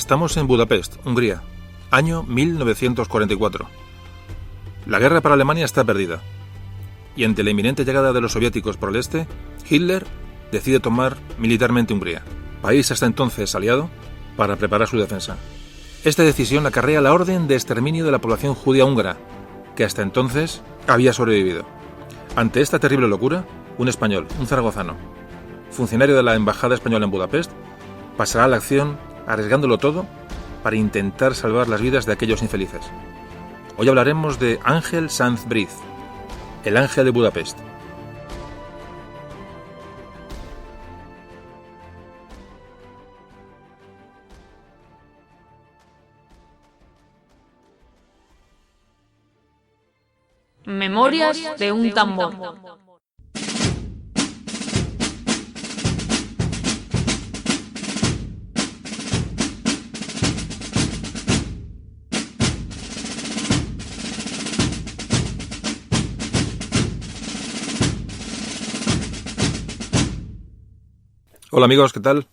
Estamos en Budapest, Hungría, año 1944. La guerra para Alemania está perdida, y ante la inminente llegada de los soviéticos por el este, Hitler decide tomar militarmente Hungría, país hasta entonces aliado, para preparar su defensa. Esta decisión acarrea la orden de exterminio de la población judía húngara, que hasta entonces había sobrevivido. Ante esta terrible locura, un español, un zaragozano, funcionario de la Embajada Española en Budapest, pasará a la acción arriesgándolo todo para intentar salvar las vidas de aquellos infelices. Hoy hablaremos de Ángel Sanz Briz, el ángel de Budapest. Memorias de un tambor. Hola amigos, ¿qué tal?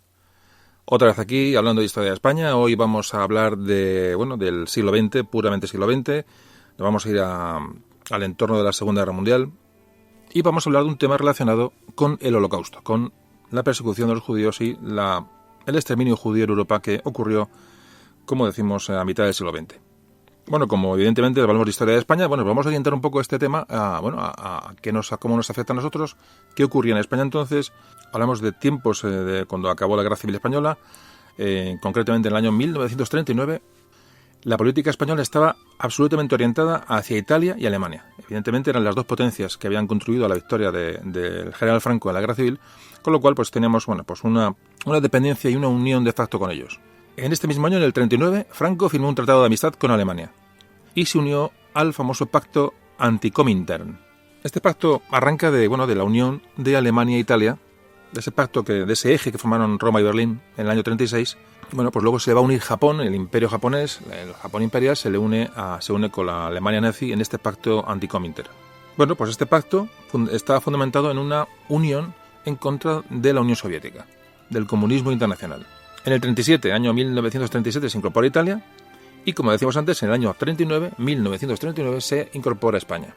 Otra vez aquí hablando de historia de España. Hoy vamos a hablar del siglo XX, puramente siglo XX. Nos vamos a ir al entorno de la Segunda Guerra Mundial y vamos a hablar de un tema relacionado con el Holocausto, con la persecución de los judíos y el exterminio judío en Europa que ocurrió, como decimos, a mitad del siglo XX. Bueno, como evidentemente hablamos de historia de España, vamos a orientar un poco este tema a cómo nos afecta a nosotros, qué ocurría en España entonces. Hablamos de tiempos de cuando acabó la Guerra Civil Española, concretamente en el año 1939. La política española estaba absolutamente orientada hacia Italia y Alemania. Evidentemente eran las dos potencias que habían contribuido a la victoria del general Franco en la Guerra Civil, con lo cual teníamos una dependencia y una unión de facto con ellos. En este mismo año, en el 39, Franco firmó un tratado de amistad con Alemania y se unió al famoso pacto Anticomintern. Este pacto arranca de la unión de Alemania e Italia, de ese eje que formaron Roma y Berlín en el año 36. Luego se va a unir Japón, el imperio japonés, el Japón imperial se une con la Alemania nazi en este pacto Anticomintern. Este pacto estaba fundamentado en una unión en contra de la Unión Soviética, del comunismo internacional. En el 37, año 1937, se incorpora Italia y, como decíamos antes, en el año 1939, se incorpora España.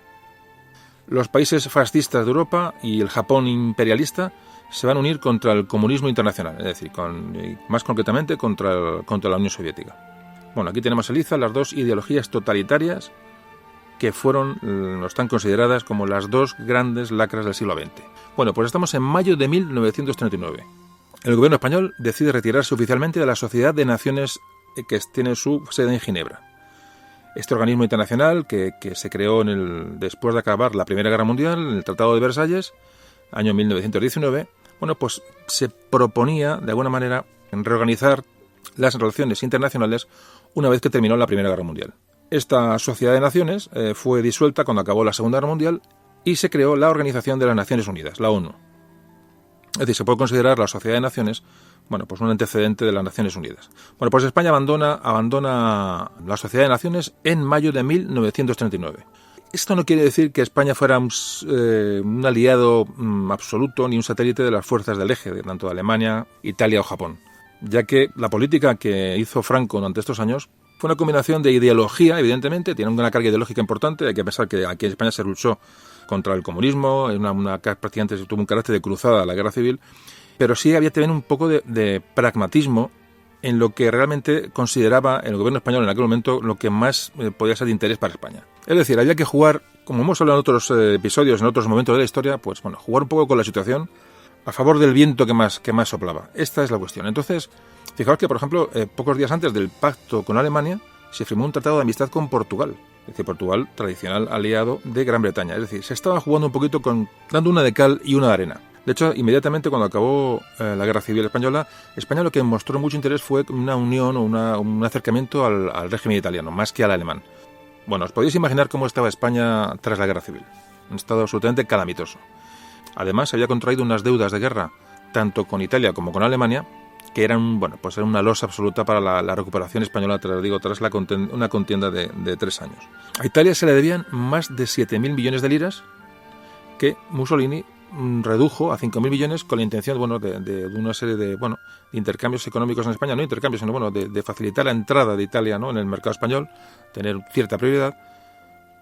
Los países fascistas de Europa y el Japón imperialista se van a unir contra el comunismo internacional, es decir, más concretamente contra la Unión Soviética. Aquí tenemos en liza las dos ideologías totalitarias que están consideradas como las dos grandes lacras del siglo XX. Estamos en mayo de 1939. El gobierno español decide retirarse oficialmente de la Sociedad de Naciones que tiene su sede en Ginebra. Este organismo internacional que se creó después de acabar la Primera Guerra Mundial, en el Tratado de Versalles, año 1919, se proponía de alguna manera reorganizar las relaciones internacionales una vez que terminó la Primera Guerra Mundial. Esta Sociedad de Naciones fue disuelta cuando acabó la Segunda Guerra Mundial y se creó la Organización de las Naciones Unidas, la ONU. Es decir, se puede considerar la Sociedad de Naciones, un antecedente de las Naciones Unidas. España abandona la Sociedad de Naciones en mayo de 1939. Esto no quiere decir que España fuera un aliado absoluto ni un satélite de las fuerzas del eje, tanto de Alemania, Italia o Japón, ya que la política que hizo Franco durante estos años fue una combinación de ideología, evidentemente, tiene una carga ideológica importante. Hay que pensar que aquí en España se luchó contra el comunismo, prácticamente tuvo un carácter de cruzada la guerra civil, pero sí había también un poco de pragmatismo en lo que realmente consideraba el gobierno español en aquel momento lo que más podía ser de interés para España. Es decir, había que jugar, como hemos hablado en otros episodios, en otros momentos de la historia, jugar un poco con la situación a favor del viento que más soplaba. Esta es la cuestión. Entonces, fijaos que, por ejemplo, pocos días antes del pacto con Alemania, se firmó un tratado de amistad con Portugal. Es decir, Portugal, tradicional aliado de Gran Bretaña. Es decir, se estaba jugando un poquito dando una de cal y una de arena. De hecho, inmediatamente cuando acabó la Guerra Civil Española, España lo que mostró mucho interés fue una unión o un acercamiento al régimen italiano, más que al alemán. Os podéis imaginar cómo estaba España tras la Guerra Civil. Un estado absolutamente calamitoso. Además, había contraído unas deudas de guerra, tanto con Italia como con Alemania, que eran una losa absoluta para la recuperación española, tras una contienda de 3 años. A Italia se le debían más de 7.000 millones de liras que Mussolini redujo a 5.000 millones con la intención de una serie de intercambios económicos en España, no intercambios, sino de facilitar la entrada de Italia, ¿no?, en el mercado español, tener cierta prioridad.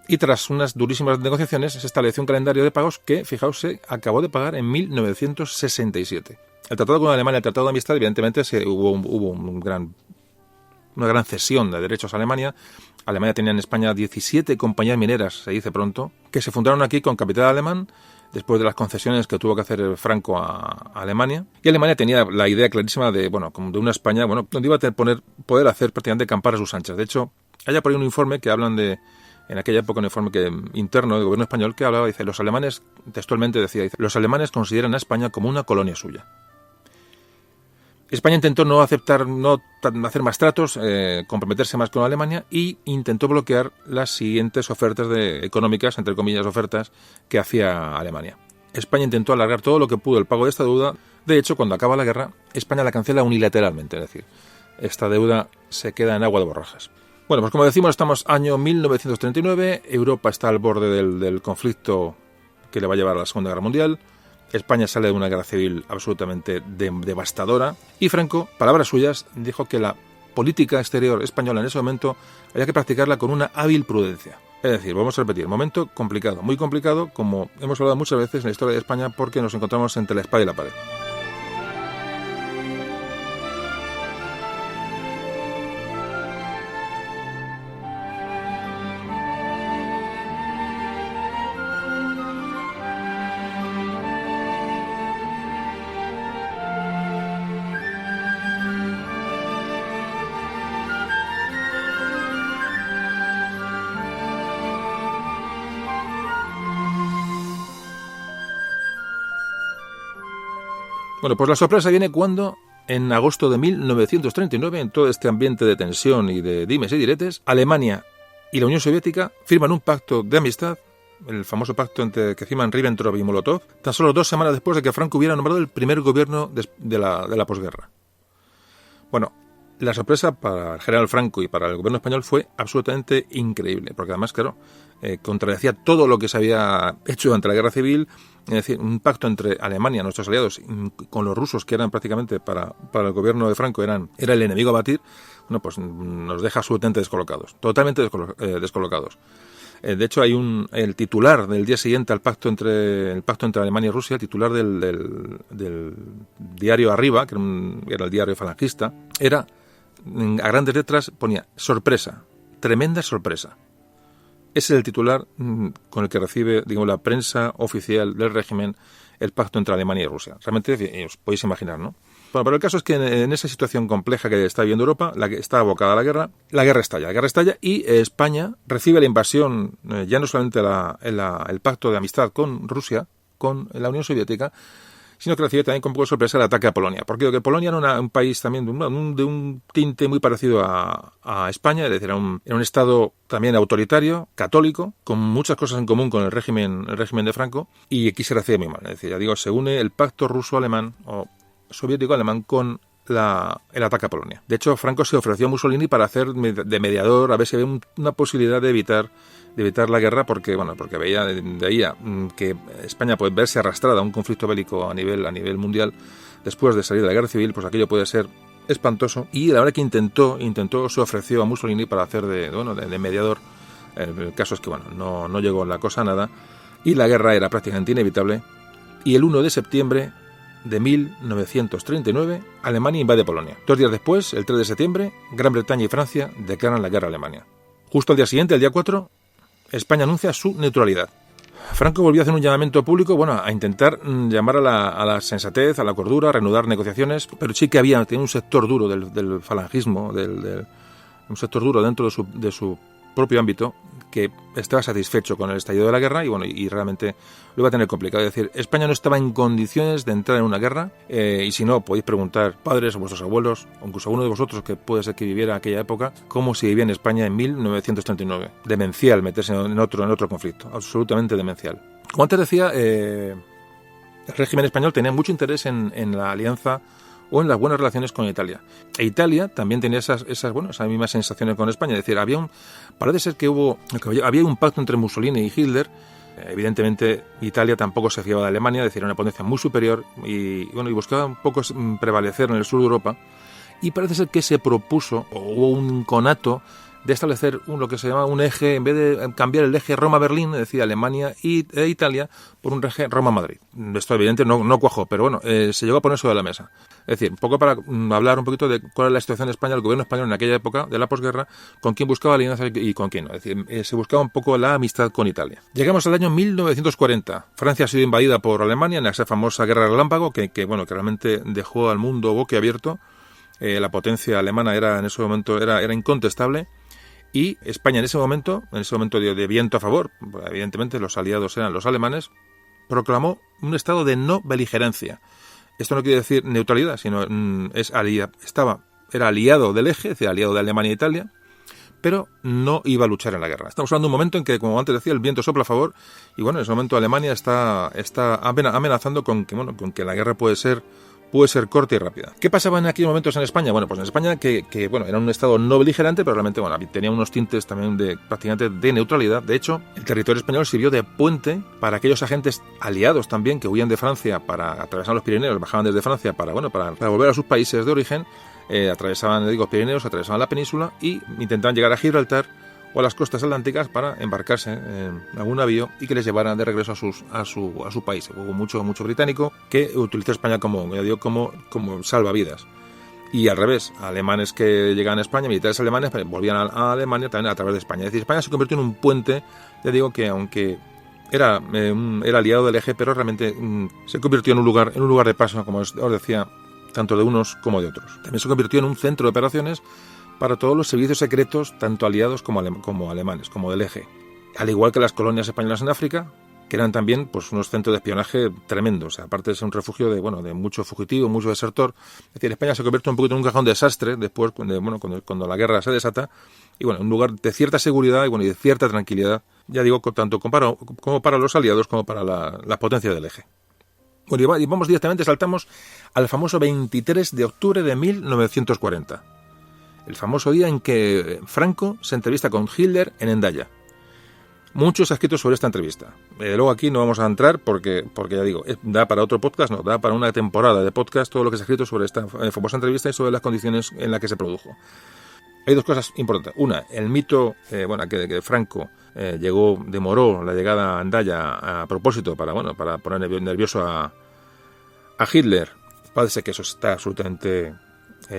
Y tras unas durísimas negociaciones se estableció un calendario de pagos que, fijaos, se acabó de pagar en 1967. El tratado con Alemania, el tratado de amistad, evidentemente hubo una gran cesión de derechos a Alemania. Alemania tenía en España 17 compañías mineras, se dice pronto, que se fundaron aquí con capital alemán, después de las concesiones que tuvo que hacer Franco a Alemania. Y Alemania tenía la idea clarísima como de una España, donde iba a poder hacer prácticamente campar a sus anchas. De hecho, hay por ahí un informe que hablan en aquella época, un informe interno del gobierno español que hablaba, dice, los alemanes, textualmente decía, los alemanes consideran a España como una colonia suya. España intentó no hacer más tratos, comprometerse más con Alemania, y intentó bloquear las siguientes ofertas económicas, entre comillas, ofertas que hacía Alemania. España intentó alargar todo lo que pudo el pago de esta deuda. De hecho, cuando acaba la guerra, España la cancela unilateralmente, es decir, esta deuda se queda en agua de borrajas. Bueno, pues como decimos, estamos año 1939, Europa está al borde del conflicto que le va a llevar a la Segunda Guerra Mundial. España sale de una guerra civil absolutamente devastadora, y Franco, palabras suyas, dijo que la política exterior española en ese momento había que practicarla con una hábil prudencia. Es decir, vamos a repetir, momento complicado, muy complicado, como hemos hablado muchas veces en la historia de España, porque nos encontramos entre la espada y la pared. Bueno, pues la sorpresa viene cuando, en agosto de 1939, en todo este ambiente de tensión y de dimes y diretes, Alemania y la Unión Soviética firman un pacto de amistad, el famoso pacto que firman Ribbentrop y Molotov, tan solo 2 semanas después de que Franco hubiera nombrado el primer gobierno de la posguerra. Bueno, la sorpresa para el general Franco y para el gobierno español fue absolutamente increíble, porque además, claro, contradecía todo lo que se había hecho durante la guerra civil. Es decir, un pacto entre Alemania, nuestros aliados, con los rusos, que eran prácticamente para el gobierno de Franco era el enemigo a batir. Bueno, pues nos deja absolutamente descolocados, totalmente descolocados. De hecho, hay el titular del día siguiente al pacto entre Alemania y Rusia, el titular del diario Arriba, que era el diario falangista, era, a grandes letras, ponía sorpresa, tremenda sorpresa. Ese es el titular con el que recibe, la prensa oficial del régimen, el pacto entre Alemania y Rusia. Realmente os podéis imaginar, ¿no? Bueno, pero el caso es que en esa situación compleja que está viviendo Europa, la que está abocada a la guerra estalla y España recibe la invasión, ya no solamente el pacto de amistad con Rusia, con la Unión Soviética, sino que recibe también con poco de sorpresa el ataque a Polonia. Porque que Polonia era un país también de un tinte muy parecido a España, es decir, era un estado también autoritario, católico, con muchas cosas en común con el régimen de Franco, y aquí se recibe muy mal. Es decir, se une el pacto ruso-alemán o soviético-alemán con el ataque a Polonia. De hecho, Franco se ofreció a Mussolini para hacer de mediador, a ver si había una posibilidad de evitar la guerra, porque veía que España puede verse arrastrada a un conflicto bélico a nivel mundial después de salir de la guerra civil, pues aquello puede ser espantoso, y la verdad que intentó, se ofreció a Mussolini para hacer de mediador. El caso es que no llegó la cosa a nada, y la guerra era prácticamente inevitable, y el 1 de septiembre de 1939, Alemania invade Polonia. 2 días después, el 3 de septiembre, Gran Bretaña y Francia declaran la guerra a Alemania. Justo al día siguiente, el día 4, España anuncia su neutralidad. Franco volvió a hacer un llamamiento público, a intentar llamar a la sensatez, a la cordura, a reanudar negociaciones, pero sí que tenía un sector duro del falangismo, un sector duro dentro de su propio ámbito, que estaba satisfecho con el estallido de la guerra y realmente lo iba a tener complicado. Es decir, España no estaba en condiciones de entrar en una guerra, y si no, podéis preguntar, padres o vuestros abuelos, o incluso a uno de vosotros que puede ser que viviera aquella época, cómo se vivía en España en 1939. Demencial meterse en otro conflicto, absolutamente demencial. Como antes decía, el régimen español tenía mucho interés en la alianza o en las buenas relaciones con Italia. E Italia también tenía esas mismas sensaciones con España. Es decir, parece ser que había un pacto entre Mussolini y Hitler, Evidentemente, Italia tampoco se fiaba de Alemania, es decir, era una potencia muy superior y buscaba un poco prevalecer en el sur de Europa. Y parece ser que se propuso, o hubo un conato, de establecer lo que se llama un eje, en vez de cambiar el eje Roma-Berlín, es decir, Alemania e Italia, por un eje Roma-Madrid. Esto evidente no cuajó, pero bueno, se llegó a poner sobre la mesa. Es decir, un poco para hablar un poquito de cuál es la situación de España, el gobierno español en aquella época de la posguerra, con quién buscaba alianzas y con quién no. Es decir, se buscaba un poco la amistad con Italia. Llegamos al año 1940. Francia ha sido invadida por Alemania en esa famosa guerra relámpago que realmente dejó al mundo boquiabierto. La potencia alemana en ese momento era incontestable. Y España en ese momento de viento a favor, evidentemente los aliados eran los alemanes, proclamó un estado de no beligerancia. Esto no quiere decir neutralidad, sino era aliado del eje, es decir, aliado de Alemania e Italia, pero no iba a luchar en la guerra. Estamos hablando de un momento en que, como antes decía, el viento sopla a favor y en ese momento Alemania está amenazando con que la guerra puede ser corta y rápida. ¿Qué pasaba en aquellos momentos en España? Bueno, pues en España que era un estado no beligerante, pero realmente tenía unos tintes también prácticamente de neutralidad. De hecho, el territorio español sirvió de puente para aquellos agentes aliados también que huían de Francia para atravesar los Pirineos, bajaban desde Francia para volver a sus países de origen, atravesaban los Pirineos, atravesaban la península y intentaban llegar a Gibraltar o a las costas atlánticas para embarcarse en algún navío y que les llevaran de regreso a su país. Hubo mucho británico que utilizó España como salvavidas. Y al revés, alemanes que llegaban a España, militares alemanes, volvían a Alemania también a través de España. Es decir, España se convirtió en un puente, que aunque era aliado del eje, pero realmente se convirtió en un lugar de paso, como os decía, tanto de unos como de otros. También se convirtió en un centro de operaciones para todos los servicios secretos, tanto aliados como alemanes, como del eje. Al igual que las colonias españolas en África, que eran también unos centros de espionaje tremendos. Aparte de ser un refugio de mucho fugitivo, mucho desertor. Es decir, España se convierte un poquito en un cajón de desastre después, cuando la guerra se desata. Y un lugar de cierta seguridad y de cierta tranquilidad, tanto como para los aliados como para la potencia del eje. Bueno, y vamos directamente, saltamos al famoso 23 de octubre de 1940. El famoso día en que Franco se entrevista con Hitler en Hendaya. Muchos ha escrito sobre esta entrevista. Luego aquí no vamos a entrar porque da para otro podcast, da para una temporada de podcast todo lo que se ha escrito sobre esta famosa entrevista y sobre las condiciones en las que se produjo. Hay dos cosas importantes. Una, el mito que Franco demoró la llegada a Hendaya a propósito para poner nervioso a Hitler. Parece que eso está absolutamente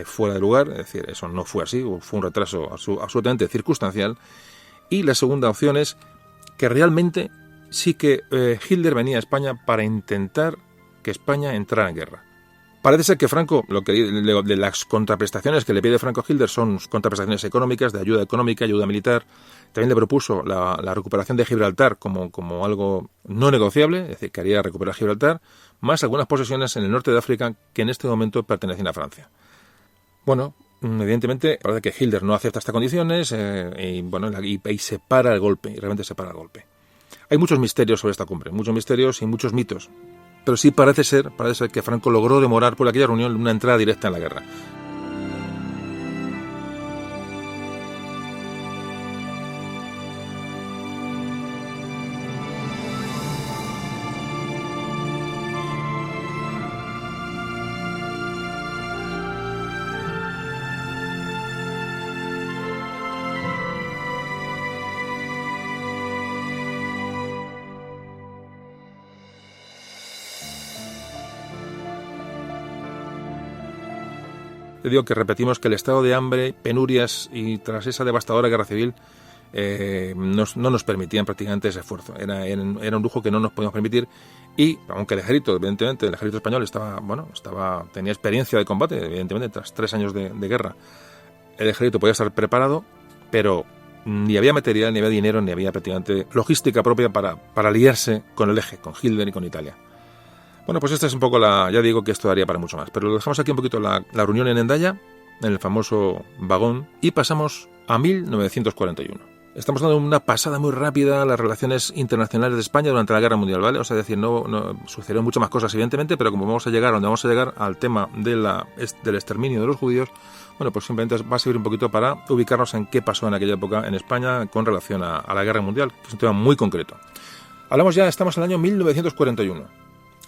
fuera de lugar, es decir, eso no fue así, fue un retraso absolutamente circunstancial. Y la segunda opción es que realmente sí que Hitler venía a España para intentar que España entrara en guerra. Parece ser que Franco, de las contraprestaciones que le pide Franco a Hitler son contraprestaciones económicas, de ayuda económica, ayuda militar. También le propuso la recuperación de Gibraltar como algo no negociable, es decir, que haría recuperar Gibraltar, más algunas posesiones en el norte de África que en este momento pertenecen a Francia. Bueno, evidentemente parece que Hitler no acepta estas condiciones y se para el golpe, y realmente se para el golpe. Hay muchos misterios sobre esta cumbre, muchos misterios y muchos mitos, pero sí parece ser que Franco logró demorar por aquella reunión una entrada directa en la guerra. Te digo que repetimos que el estado de hambre, penurias y tras esa devastadora guerra civil no nos permitían prácticamente ese esfuerzo. Era un lujo que no nos podíamos permitir y aunque el ejército español tenía experiencia de combate, evidentemente tras 3 años de guerra, el ejército podía estar preparado, pero ni había material, ni había dinero, ni había prácticamente logística propia para aliarse con el eje, con Hitler y con Italia. Bueno, pues esta es un poco ya digo que esto daría para mucho más, pero lo dejamos aquí un poquito la reunión en Hendaya, en el famoso vagón, y pasamos a 1941. Estamos dando una pasada muy rápida a las relaciones internacionales de España durante la Guerra Mundial, ¿vale? O sea, es decir, no sucedieron muchas más cosas, evidentemente, pero como vamos a llegar al tema del exterminio de los judíos, bueno, pues simplemente va a servir un poquito para ubicarnos en qué pasó en aquella época en España con relación a la Guerra Mundial, que es un tema muy concreto. Estamos en el año 1941,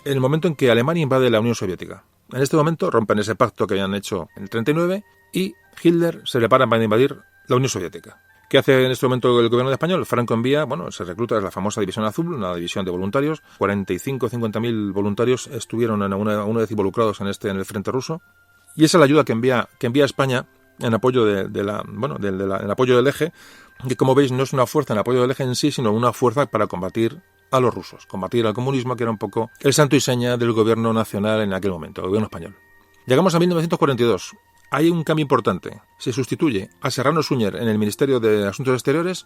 en el momento en que Alemania invade la Unión Soviética. En este momento rompen ese pacto que habían hecho en el 39 y Hitler se prepara para invadir la Unión Soviética. ¿Qué hace en este momento el gobierno español? Franco envía, se recluta, es la famosa División Azul, una división de voluntarios. 50.000 voluntarios estuvieron una vez involucrados en el frente ruso. Y esa es la ayuda que envía España en apoyo en apoyo del eje, que como veis no es una fuerza en apoyo del eje en sí, sino una fuerza para combatir a los rusos, combatir al comunismo, que era un poco el santo y seña del gobierno nacional en aquel momento, el gobierno español. Llegamos a 1942. Hay un cambio importante. Se sustituye a Serrano Suñer en el Ministerio de Asuntos Exteriores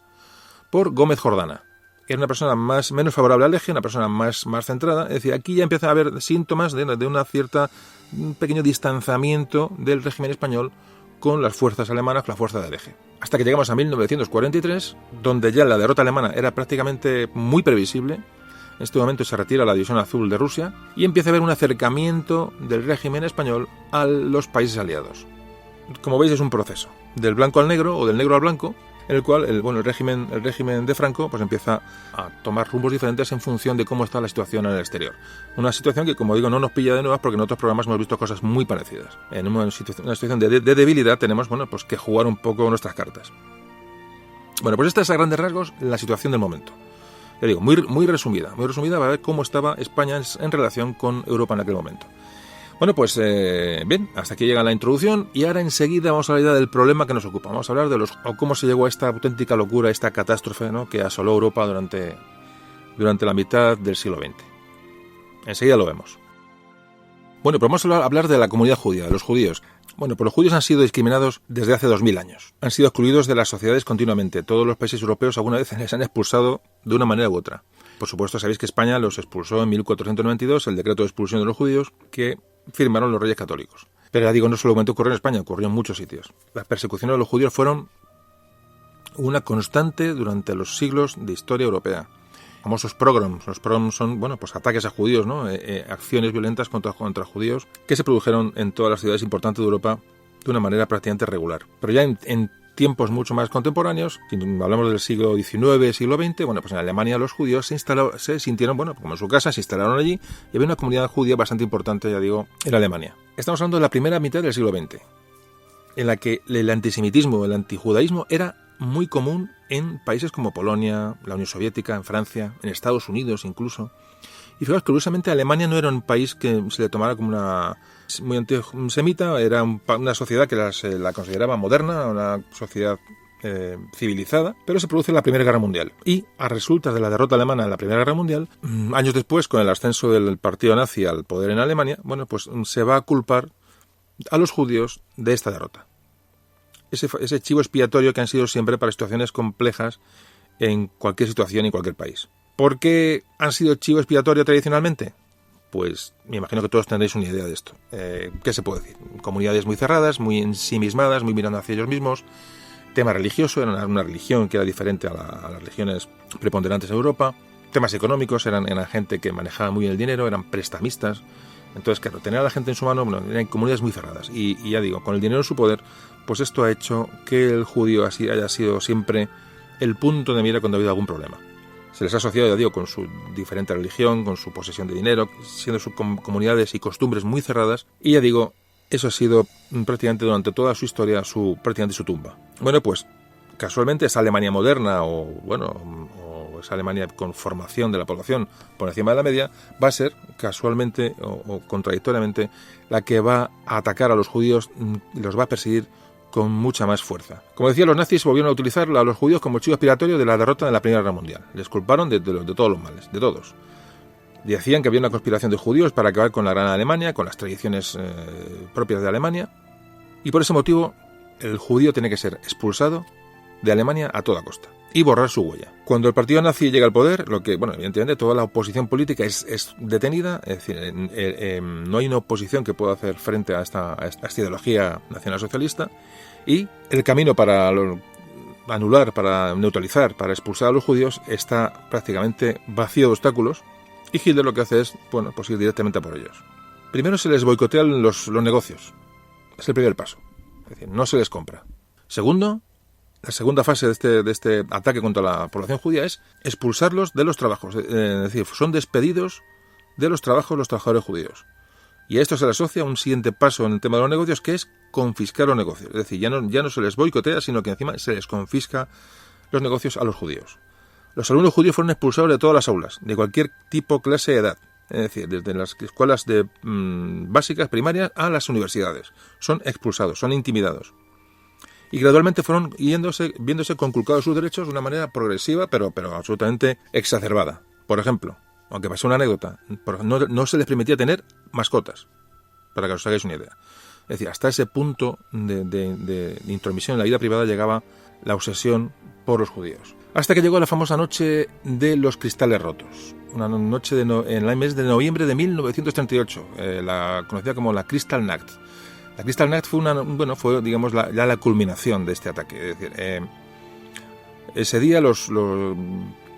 por Gómez Jordana. Era una persona menos favorable al eje, una persona más centrada. Es decir, aquí ya empieza a haber síntomas de un pequeño distanciamiento del régimen español con las fuerzas alemanas, con la fuerza del eje. Hasta que llegamos a 1943, donde ya la derrota alemana era prácticamente muy previsible. En este momento se retira la División Azul de Rusia y empieza a haber un acercamiento del régimen español a los países aliados. Como veis, es un proceso del blanco al negro o del negro al blanco, en el cual el régimen de Franco pues empieza a tomar rumbos diferentes en función de cómo está la situación en el exterior. Una situación que, como digo, no nos pilla de nuevas porque en otros programas hemos visto cosas muy parecidas. En una situación de debilidad tenemos pues que jugar un poco nuestras cartas. Pues esta es a grandes rasgos la situación del momento. Ya digo, muy resumida para ver cómo estaba España en relación con Europa en aquel momento. Bien, hasta aquí llega la introducción y ahora enseguida vamos a hablar del problema que nos ocupa. Vamos a hablar de cómo se llegó a esta auténtica locura, esta catástrofe, ¿no?, que asoló Europa durante la mitad del siglo XX. Enseguida lo vemos. Pues vamos a hablar de la comunidad judía, de los judíos. Pues los judíos han sido discriminados desde hace 2000 años. Han sido excluidos de las sociedades continuamente. Todos los países europeos alguna vez les han expulsado de una manera u otra. Por supuesto, sabéis que España los expulsó en 1492, el decreto de expulsión de los judíos que firmaron los reyes católicos. Pero ya digo, no solamente ocurrió en España, ocurrió en muchos sitios. Las persecuciones de los judíos fueron una constante durante los siglos de historia europea. Famosos pogroms. Los pogroms son, ataques a judíos, ¿no? Acciones violentas contra judíos que se produjeron en todas las ciudades importantes de Europa de una manera prácticamente regular. Pero ya en tiempos mucho más contemporáneos, si hablamos del siglo XIX, siglo XX, en Alemania los judíos se sintieron, como en su casa, se instalaron allí y había una comunidad judía bastante importante, ya digo, en Alemania. Estamos hablando de la primera mitad del siglo XX, en la que el antisemitismo, el antijudaísmo era muy común en países como Polonia, la Unión Soviética, en Francia, en Estados Unidos incluso. Y fijaos, curiosamente Alemania no era un país que se le tomara como muy antisemita, era una sociedad que se la consideraba moderna, una sociedad civilizada, pero se produce la Primera Guerra Mundial. Y a resultas de la derrota alemana en la Primera Guerra Mundial, años después, con el ascenso del partido nazi al poder en Alemania, se va a culpar a los judíos de esta derrota. Ese chivo expiatorio que han sido siempre para situaciones complejas en cualquier situación y en cualquier país. ¿Por qué han sido chivo expiatorio tradicionalmente? Pues me imagino que todos tendréis una idea de esto. ¿Qué se puede decir? Comunidades muy cerradas, muy ensimismadas, muy mirando hacia ellos mismos. Tema religioso, era una religión que era diferente a las religiones preponderantes en Europa. Temas económicos, eran gente que manejaba muy bien el dinero, eran prestamistas. Entonces, claro, tener a la gente en su mano, eran comunidades muy cerradas. Y ya digo, con el dinero en su poder, pues esto ha hecho que el judío así haya sido siempre el punto de mira cuando ha habido algún problema. Se les ha asociado, ya digo, con su diferente religión, con su posesión de dinero, siendo sus comunidades y costumbres muy cerradas. Y ya digo, eso ha sido prácticamente durante toda su historia prácticamente su tumba. Pues casualmente esa Alemania moderna o esa Alemania con formación de la población por encima de la media va a ser casualmente o contradictoriamente la que va a atacar a los judíos y los va a perseguir con mucha más fuerza. Como decía, los nazis volvieron a utilizar a los judíos como chivo expiatorio de la derrota de la Primera Guerra Mundial. Les culparon de todos los males, de todos. Decían que había una conspiración de judíos para acabar con la Gran Alemania, con las tradiciones propias de Alemania, y por ese motivo el judío tiene que ser expulsado de Alemania a toda costa y borrar su huella. Cuando el partido nazi llega al poder, evidentemente toda la oposición política es detenida, es decir, no hay una oposición que pueda hacer frente a esta ideología nacionalsocialista, y el camino para anular, para neutralizar, para expulsar a los judíos está prácticamente vacío de obstáculos, y Hitler lo que hace es, ir directamente a por ellos. Primero se les boicotean los negocios, es el primer paso, es decir, no se les compra. Segundo, La segunda fase de este ataque contra la población judía es expulsarlos de los trabajos. Es decir, son despedidos de los trabajos los trabajadores judíos. Y a esto se le asocia un siguiente paso en el tema de los negocios, que es confiscar los negocios. Es decir, ya no se les boicotea, sino que encima se les confisca los negocios a los judíos. Los alumnos judíos fueron expulsados de todas las aulas, de cualquier tipo, clase, edad. Es decir, desde las escuelas básicas, primarias, a las universidades. Son expulsados, son intimidados. Y gradualmente fueron viéndose conculcados sus derechos de una manera progresiva, pero absolutamente exacerbada. Por ejemplo, aunque pasó una anécdota, no se les permitía tener mascotas, para que os hagáis una idea. Es decir, hasta ese punto de intromisión en la vida privada llegaba la obsesión por los judíos. Hasta que llegó la famosa noche de los cristales rotos. Una noche en el mes de noviembre de 1938, la conocida como la Kristallnacht. La Kristallnacht fue digamos, la culminación de este ataque. Es decir, ese día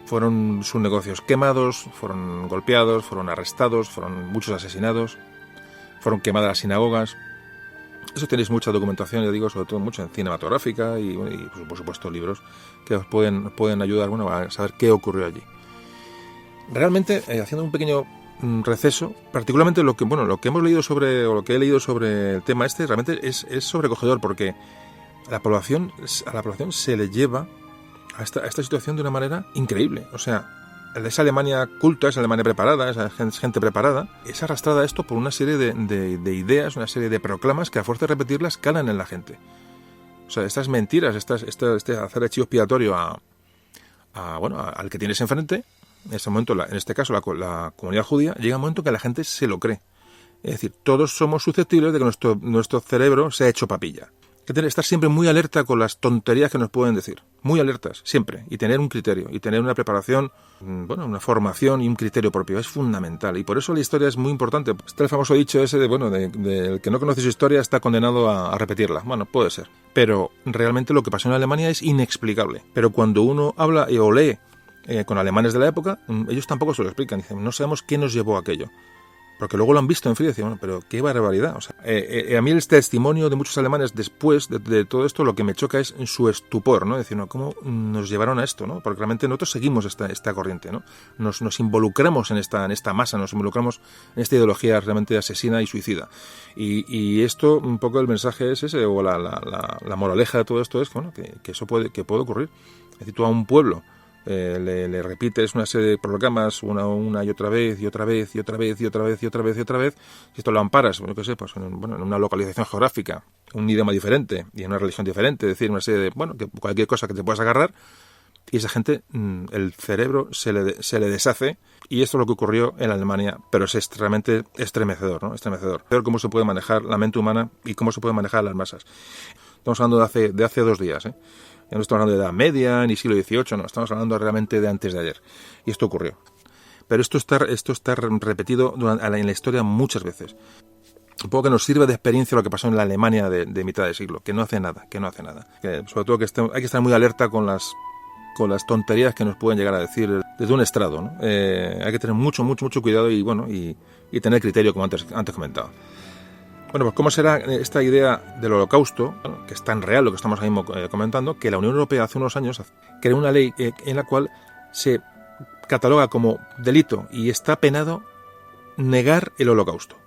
fueron sus negocios quemados, fueron golpeados, fueron arrestados, fueron muchos asesinados, fueron quemadas las sinagogas. Eso tenéis mucha documentación, ya digo, sobre todo mucho en cinematográfica y por supuesto libros que os pueden ayudar a saber qué ocurrió allí. Realmente, haciendo un pequeño receso, particularmente lo que hemos leído o lo que he leído sobre el tema realmente es sobrecogedor, porque a la población se le lleva a esta situación de una manera increíble. O sea, esa Alemania culta, esa Alemania preparada, esa gente preparada, es arrastrada a esto por una serie de ideas, una serie de proclamas que a fuerza de repetirlas calan en la gente. O sea, estas mentiras, este hacer archivo expiatorio al que tienes enfrente, en este momento, en este caso la comunidad judía, llega un momento que la gente se lo cree. Es decir, todos somos susceptibles de que nuestro cerebro sea hecho papilla. Hay que estar siempre muy alerta con las tonterías que nos pueden decir. Muy alertas, siempre. Y tener un criterio, y tener una preparación, una formación y un criterio propio. Es fundamental. Y por eso la historia es muy importante. Está el famoso dicho ese de el que no conoce su historia está condenado a repetirla. Bueno, puede ser. Pero realmente lo que pasó en Alemania es inexplicable. Pero cuando uno habla o lee con alemanes de la época, ellos tampoco se lo explican. Dicen, no sabemos qué nos llevó a aquello. Porque luego lo han visto en frío y dicen, pero qué barbaridad. O sea, a mí el testimonio de muchos alemanes después de todo esto, lo que me choca es su estupor, ¿no? Decir, ¿cómo nos llevaron a esto, no? Porque realmente nosotros seguimos esta corriente, ¿no? Nos involucramos en esta masa, nos involucramos en esta ideología realmente asesina y suicida. Y esto, un poco el mensaje es ese, o la moraleja de todo esto es que eso puede ocurrir. Es decir, tú a un pueblo le repites una serie de programas una y otra vez y otra vez y otra vez y otra vez y otra vez y otra vez, si esto lo amparas, en una localización geográfica, un idioma diferente y en una religión diferente, es decir, una serie de, que cualquier cosa que te puedas agarrar, y esa gente, el cerebro se le deshace, y esto es lo que ocurrió en Alemania, pero es extremadamente estremecedor, ¿no? Estremecedor. Ver cómo se puede manejar la mente humana y cómo se puede manejar las masas. Estamos hablando de hace 2 días, Ya no estamos hablando de Edad Media ni siglo XVIII, no, estamos hablando realmente de antes de ayer. Y esto ocurrió. Pero esto está repetido en la historia muchas veces. Un poco que nos sirve de experiencia lo que pasó en la Alemania de mitad de siglo, que no hace nada. Sobre todo hay que estar muy alerta con las tonterías que nos pueden llegar a decir desde un estrado, ¿no? Hay que tener mucho cuidado y tener criterio, como antes comentaba. Bueno, pues ¿cómo será esta idea del holocausto, que es tan real lo que estamos ahí mismo comentando, que la Unión Europea hace unos años creó una ley en la cual se cataloga como delito y está penado negar el holocausto?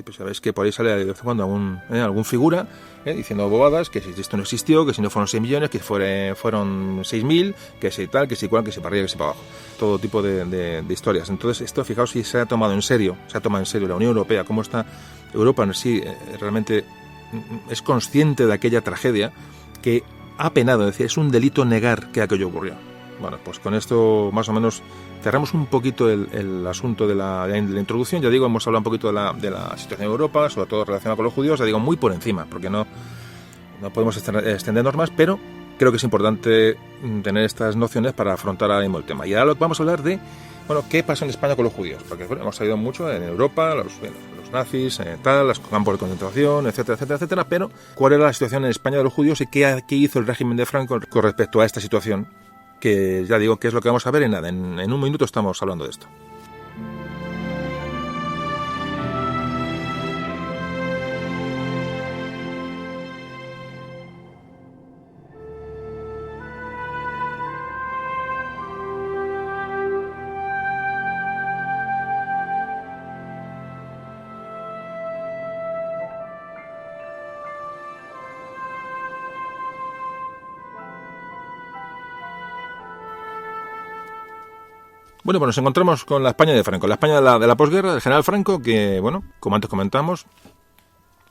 Pues sabéis que por ahí sale de vez en cuando algún figura diciendo bobadas, que si esto no existió, que si no fueron 6 millones, que fueron 6.000, que si tal, que si cual, que si para arriba, que si para abajo. Todo tipo de historias. Entonces esto, fijaos si se ha tomado en serio la Unión Europea, cómo está Europa en sí, realmente es consciente de aquella tragedia que ha penado, es decir, es un delito negar que aquello ocurrió. Bueno, pues con esto más o menos cerramos un poquito el asunto de la introducción. Ya digo, hemos hablado un poquito de la situación en Europa, sobre todo relacionada con los judíos, ya digo, muy por encima, porque no podemos extendernos más, pero creo que es importante tener estas nociones para afrontar ahora mismo el tema. Y ahora vamos a hablar de, qué pasó en España con los judíos, porque hemos salido mucho en Europa, los nazis, los campos de concentración, etcétera, etcétera, etcétera, pero ¿cuál era la situación en España de los judíos y qué hizo el régimen de Franco con respecto a esta situación? Que ya digo que es lo que vamos a ver en nada. En un minuto estamos hablando de esto. Bueno, pues nos encontramos con la España de Franco, la España de la posguerra, del general Franco, que, bueno, como antes comentamos,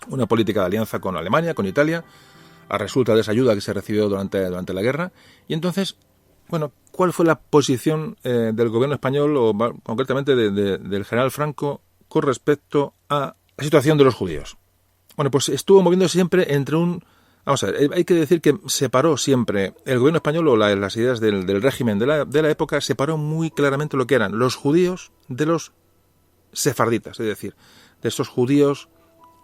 una política de alianza con Alemania, con Italia, a resulta de esa ayuda que se recibió durante la guerra. Y entonces, bueno, ¿cuál fue la posición del gobierno español, o concretamente del general Franco, con respecto a la situación de los judíos? Bueno, pues estuvo moviéndose siempre entre un... Vamos a ver, hay que decir que separó siempre el gobierno español, o las ideas del régimen de la época, separó muy claramente lo que eran los judíos de los sefarditas, es decir, de esos judíos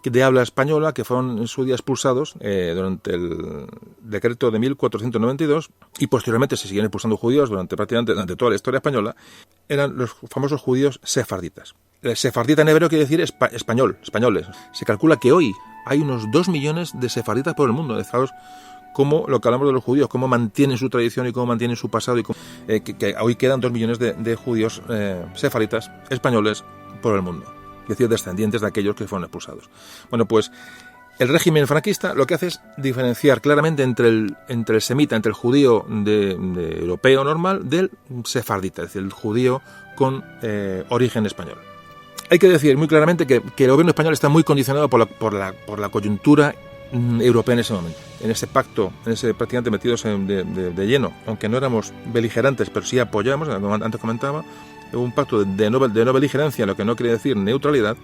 de habla española que fueron en su día expulsados durante el decreto de 1492, y posteriormente se siguieron expulsando judíos prácticamente durante toda la historia española. Eran los famosos judíos sefarditas. El sefardita en hebreo quiere decir españoles. Se calcula que hoy hay unos 2 millones de sefarditas por el mundo. Fijaos cómo lo que hablamos de los judíos, cómo mantienen su tradición y cómo mantienen su pasado, y que hoy quedan 2 millones de judíos sefarditas españoles por el mundo, es decir, descendientes de aquellos que fueron expulsados. Bueno, pues el régimen franquista lo que hace es diferenciar claramente entre el semita, entre el judío de europeo normal, del sefardita, es decir, el judío con origen español. Hay que decir muy claramente que el gobierno español está muy condicionado por la coyuntura europea en ese momento, en ese pacto, prácticamente metidos de lleno, aunque no éramos beligerantes, pero sí apoyamos, como antes comentaba, un pacto de no beligerancia, lo que no quiere decir neutralidad.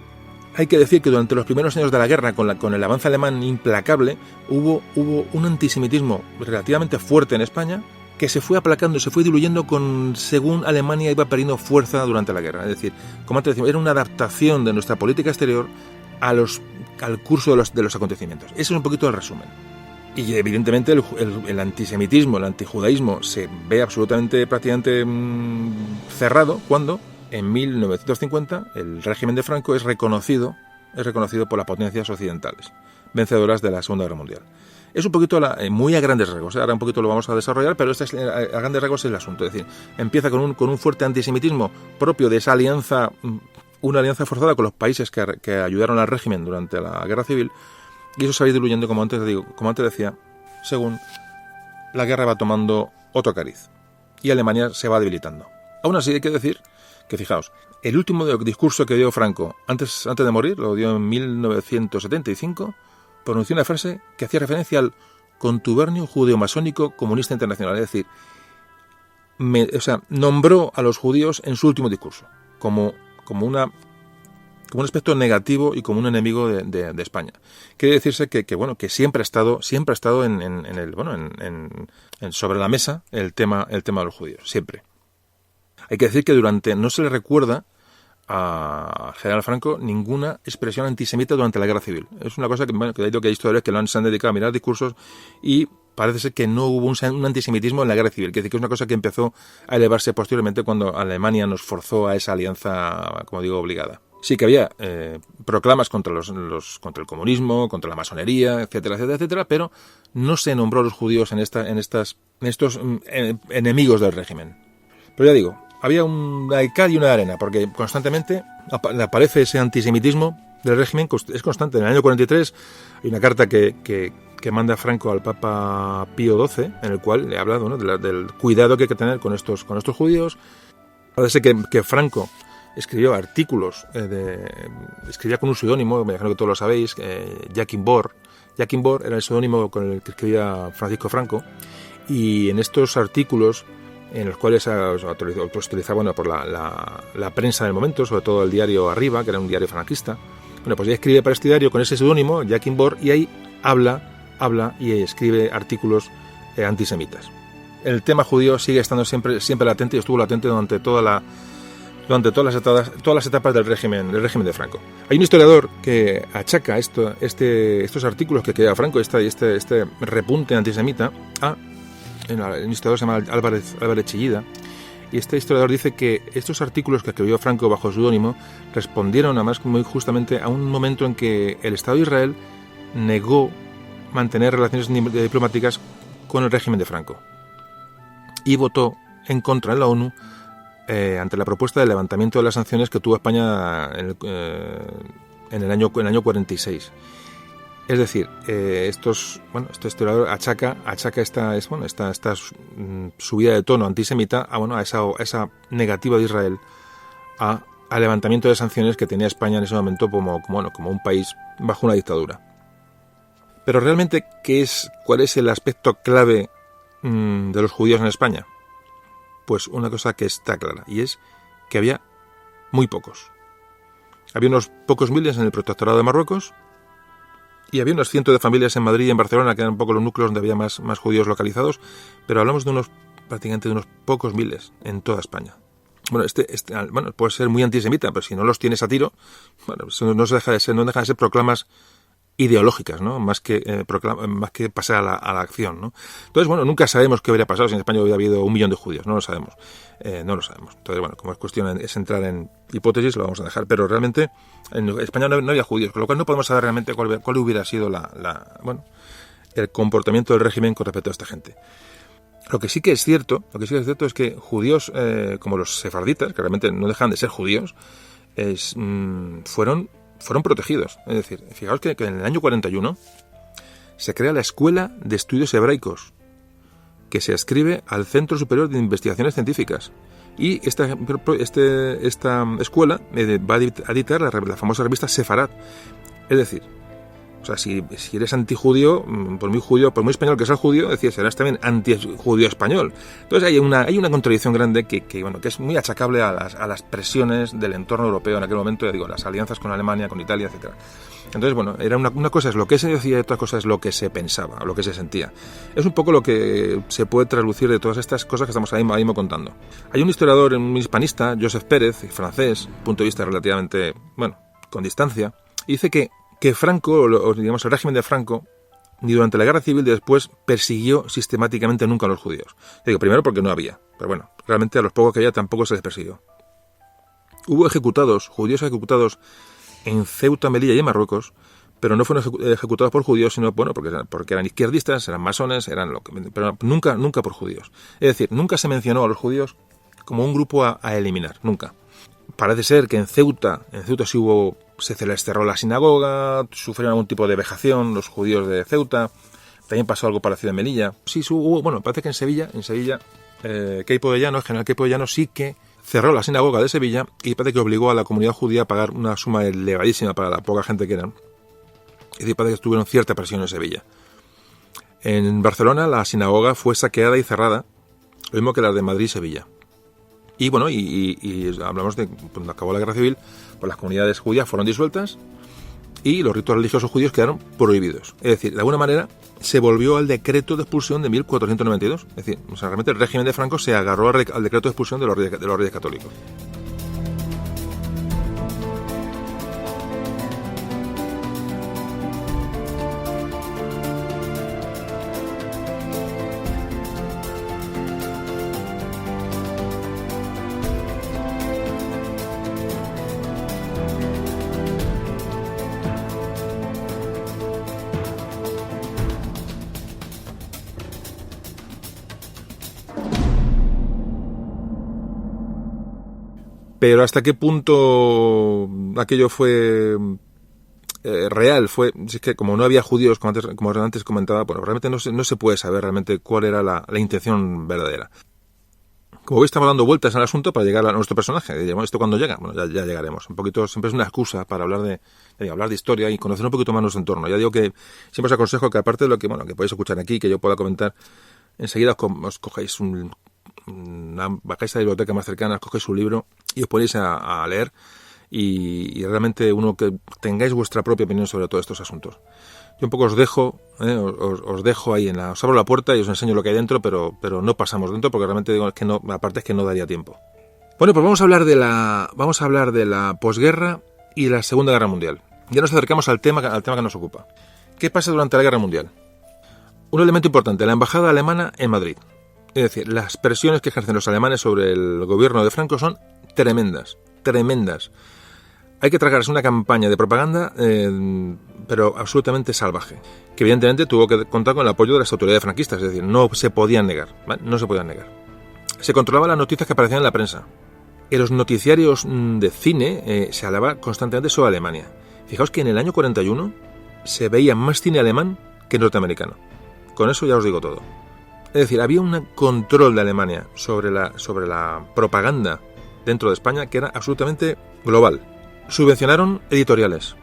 Hay que decir que durante los primeros años de la guerra, con el avance alemán implacable, hubo un antisemitismo relativamente fuerte en España, que se fue aplacando, se fue diluyendo según Alemania iba perdiendo fuerza durante la guerra. Es decir, como antes decíamos, era una adaptación de nuestra política exterior al curso de los acontecimientos. Ese es un poquito el resumen. Y evidentemente el antisemitismo, el antijudaísmo se ve absolutamente, prácticamente cerrado cuando en 1950 el régimen de Franco es reconocido por las potencias occidentales, vencedoras de la Segunda Guerra Mundial. Es un poquito muy a grandes rasgos, ahora un poquito lo vamos a desarrollar, pero a grandes rasgos es el asunto. Es decir, empieza con un fuerte antisemitismo propio de esa alianza, una alianza forzada con los países que ayudaron al régimen durante la Guerra Civil, y eso se va a ir diluyendo, como antes decía, según la guerra va tomando otro cariz y Alemania se va debilitando. Aún así hay que decir que, fijaos, el último discurso que dio Franco antes de morir, lo dio en 1975, pronunció una frase que hacía referencia al contubernio judeo-masónico comunista internacional. Es decir, nombró a los judíos en su último discurso como un aspecto negativo y como un enemigo de España. Quiere decirse que siempre ha estado sobre la mesa el tema de los judíos, siempre. Hay que decir que no se le recuerda a General Franco ninguna expresión antisemita durante la Guerra Civil. Es una cosa que hay historiadores que se han dedicado a mirar discursos, y parece ser que no hubo un antisemitismo en la Guerra Civil. Quiere decir que es una cosa que empezó a elevarse posteriormente cuando Alemania nos forzó a esa alianza, como digo, obligada. Sí que había proclamas contra el comunismo, contra la masonería, etcétera, etcétera, etcétera, pero no se nombró a los judíos en estos enemigos del régimen. Pero ya digo, había una de cal y una de arena, porque constantemente aparece ese antisemitismo del régimen, es constante. En el año 43 hay una carta que manda Franco al Papa Pío XII, en el cual le habla del cuidado que hay que tener con estos judíos. Parece que Franco escribió artículos, escribía con un seudónimo, me imagino que todos lo sabéis, Joachim Bohr. Joachim Bohr era el seudónimo con el que escribía Francisco Franco, y en estos artículos, en los cuales utilizaba por la prensa del momento, sobre todo el diario Arriba, que era un diario franquista. Bueno, pues ya escribe para este diario con ese seudónimo, Joachim Bohr, y ahí habla y escribe artículos antisemitas. El tema judío sigue estando siempre latente, y estuvo latente durante todas las etapas del régimen de Franco. Hay un historiador que achaca estos artículos que escribía Franco, este repunte antisemita, un historiador se llama Álvarez Chillida, y este historiador dice que estos artículos que escribió Franco bajo seudónimo respondieron, además, muy justamente a un momento en que el Estado de Israel negó mantener relaciones diplomáticas con el régimen de Franco y votó en contra en la ONU ante la propuesta de levantamiento de las sanciones que tuvo España en el año 46. Es decir, este historiador achaca esta subida de tono antisemita a esa negativa de Israel al levantamiento de sanciones que tenía España en ese momento como un país bajo una dictadura. Pero realmente, ¿cuál es el aspecto clave de los judíos en España? Pues una cosa que está clara, y es que había muy pocos. Había unos pocos miles en el protectorado de Marruecos, y había unos cientos de familias en Madrid y en Barcelona, que eran un poco los núcleos donde había más judíos localizados, pero hablamos prácticamente de unos pocos miles en toda España. Bueno, puede ser muy antisemita, pero si no los tienes a tiro, eso no deja de ser proclamas ideológicas, ¿no? Más que pasar a la acción, ¿no? Entonces, nunca sabemos qué habría pasado si en España hubiera habido 1 millón de judíos, no lo sabemos. Entonces, como es cuestión es entrar en hipótesis, lo vamos a dejar, pero realmente en España no había judíos, con lo cual no podemos saber realmente cuál hubiera sido el comportamiento del régimen con respecto a esta gente. Lo que sí que es cierto es que judíos como los sefarditas, que realmente no dejan de ser judíos, fueron protegidos. Es decir, fijaos que en el año 41 se crea la Escuela de Estudios Hebraicos, que se adscribe al Centro Superior de Investigaciones Científicas. Y esta escuela va a editar la famosa revista Sefarad. Es decir, si eres antijudío, por muy español que seas judío, serás también antijudío español. Entonces hay una contradicción grande que es muy achacable a las presiones del entorno europeo en aquel momento, las alianzas con Alemania, con Italia, etcétera. Entonces, era una cosa es lo que se decía y otra cosa es lo que se pensaba, o lo que se sentía. Es un poco lo que se puede traducir de todas estas cosas que estamos ahí mismo contando. Hay un historiador, un hispanista, Joseph Pérez, francés, punto de vista relativamente, con distancia, y dice que Franco, el régimen de Franco, ni durante la guerra civil ni después persiguió sistemáticamente nunca a los judíos. Primero porque no había, pero realmente a los pocos que había tampoco se les persiguió. Hubo judíos ejecutados en Ceuta, Melilla y en Marruecos, pero no fueron ejecutados por judíos, sino porque eran izquierdistas, eran masones, pero nunca por judíos. Es decir, nunca se mencionó a los judíos como un grupo a eliminar, nunca. Parece ser que en Ceuta sí se les cerró la sinagoga, sufrieron algún tipo de vejación los judíos de Ceuta, también pasó algo parecido en Melilla. Sí, hubo, parece que en Sevilla, Queipo de Llano, el general Queipo de Llano sí que cerró la sinagoga de Sevilla y parece que obligó a la comunidad judía a pagar una suma elevadísima para la poca gente que eran. Y parece que tuvieron cierta presión en Sevilla. En Barcelona la sinagoga fue saqueada y cerrada, lo mismo que las de Madrid y Sevilla. Y hablamos de cuando acabó la guerra civil, pues las comunidades judías fueron disueltas y los ritos religiosos judíos quedaron prohibidos. Es decir, de alguna manera se volvió al decreto de expulsión de 1492. Es decir, realmente el régimen de Franco se agarró al decreto de expulsión de los reyes católicos. Pero hasta qué punto aquello fue real, es que como no había judíos, como antes comentaba, realmente no se puede saber realmente cuál era la intención verdadera. Como veis, estamos dando vueltas al asunto para llegar a nuestro personaje. ¿Esto cuándo llega? Ya llegaremos. Un poquito, siempre es una excusa para hablar de historia y conocer un poquito más nuestro entorno. Ya digo que siempre os aconsejo que aparte de lo que podéis escuchar aquí, que yo pueda comentar, enseguida os cogéis bajáis a la biblioteca más cercana, cogéis un libro y os ponéis a leer y realmente que tengáis vuestra propia opinión sobre todos estos asuntos. Yo un poco os dejo ahí os abro la puerta y os enseño lo que hay dentro, pero no pasamos dentro porque realmente digo que no, aparte es que no daría tiempo. Bueno, pues vamos a hablar de la posguerra y la Segunda Guerra Mundial. Ya nos acercamos al tema que nos ocupa. ¿Qué pasa durante la Guerra Mundial? Un elemento importante, la embajada alemana en Madrid. Es decir, las presiones que ejercen los alemanes sobre el gobierno de Franco son tremendas. Hay que tragarse una campaña de propaganda, pero absolutamente salvaje, que evidentemente tuvo que contar con el apoyo de las autoridades franquistas, es decir, no se podían negar, ¿vale? No se podían negar. Se controlaban las noticias que aparecían en la prensa. En los noticiarios de cine se hablaba constantemente sobre Alemania. Fijaos que en el año 41 se veía más cine alemán que norteamericano. Con eso ya os digo todo. Es decir, había un control de Alemania sobre la propaganda dentro de España que era absolutamente global. Subvencionaron editoriales.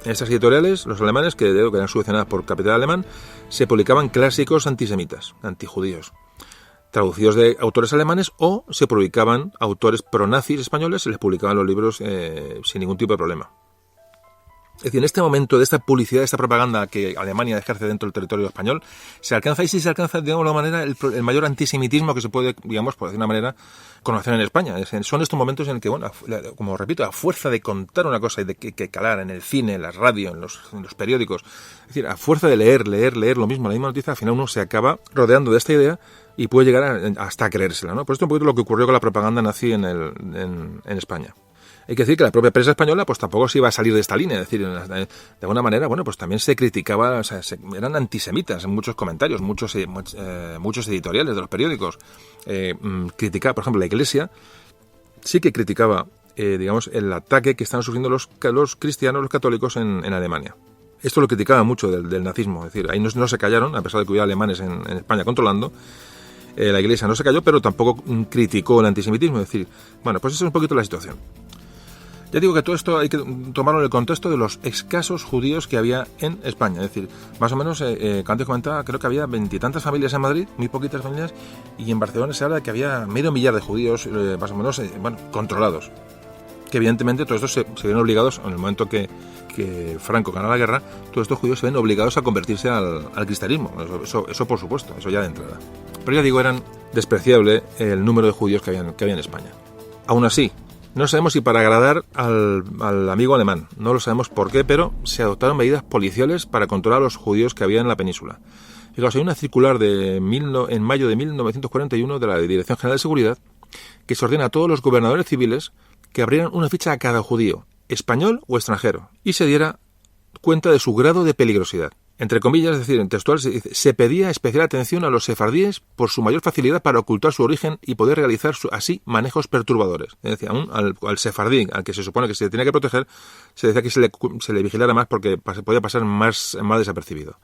En estas editoriales, los alemanes, que eran subvencionadas por capital alemán, se publicaban clásicos antisemitas, antijudíos, traducidos de autores alemanes, o se publicaban autores pronazis españoles, se les publicaban los libros sin ningún tipo de problema. Es decir, en este momento de esta publicidad, de esta propaganda que Alemania ejerce dentro del territorio español, se alcanza, y sí se alcanza, digamos, de alguna manera, el mayor antisemitismo que se puede, digamos, por decir una manera, conocer en España. Son estos momentos en el que, bueno, como repito, a fuerza de contar una cosa y de que calar en el cine, en la radio, en los periódicos, es decir, a fuerza de leer lo mismo, la misma noticia, al final uno se acaba rodeando de esta idea y puede llegar hasta creérsela, ¿no? Por esto un poquito lo que ocurrió con la propaganda nazi en España. Hay que decir que la propia prensa española pues tampoco se iba a salir de esta línea, es decir, de alguna manera, bueno, pues también se criticaba, o sea, eran antisemitas en muchos comentarios, muchos editoriales de los periódicos. Criticaba, por ejemplo, la Iglesia sí que criticaba, digamos, el ataque que estaban sufriendo los cristianos, los católicos en Alemania. Esto lo criticaba mucho del nazismo, es decir, ahí no se callaron, a pesar de que hubiera alemanes en España controlando. La Iglesia no se cayó, pero tampoco criticó el antisemitismo, es decir, bueno, pues esa es un poquito la situación. Ya digo que todo esto hay que tomarlo en el contexto de los escasos judíos que había en España. Es decir, más o menos, antes comentaba, creo que había 20 y tantas familias en Madrid, muy poquitas familias, y en Barcelona se habla de que había 500.000 de judíos, más o menos, controlados. Que evidentemente todos estos se ven obligados, en el momento que Franco gana la guerra, todos estos judíos se ven obligados a convertirse al cristianismo. Eso por supuesto, eso ya de entrada. Pero ya digo, eran despreciable el número de judíos que había en España. Aún así, no sabemos si para agradar al amigo alemán, no lo sabemos por qué, pero se adoptaron medidas policiales para controlar a los judíos que había en la península. Fijaos, hay una circular en mayo de 1941 de la Dirección General de Seguridad que se ordena a todos los gobernadores civiles que abrieran una ficha a cada judío, español o extranjero, y se diera cuenta de su grado de peligrosidad. Entre comillas, es decir, en textual, se pedía especial atención a los sefardíes por su mayor facilidad para ocultar su origen y poder realizar así manejos perturbadores. Es decir, aún al sefardí, al que se supone que se tenía que proteger, se decía que se le vigilara más porque podía pasar más desapercibido.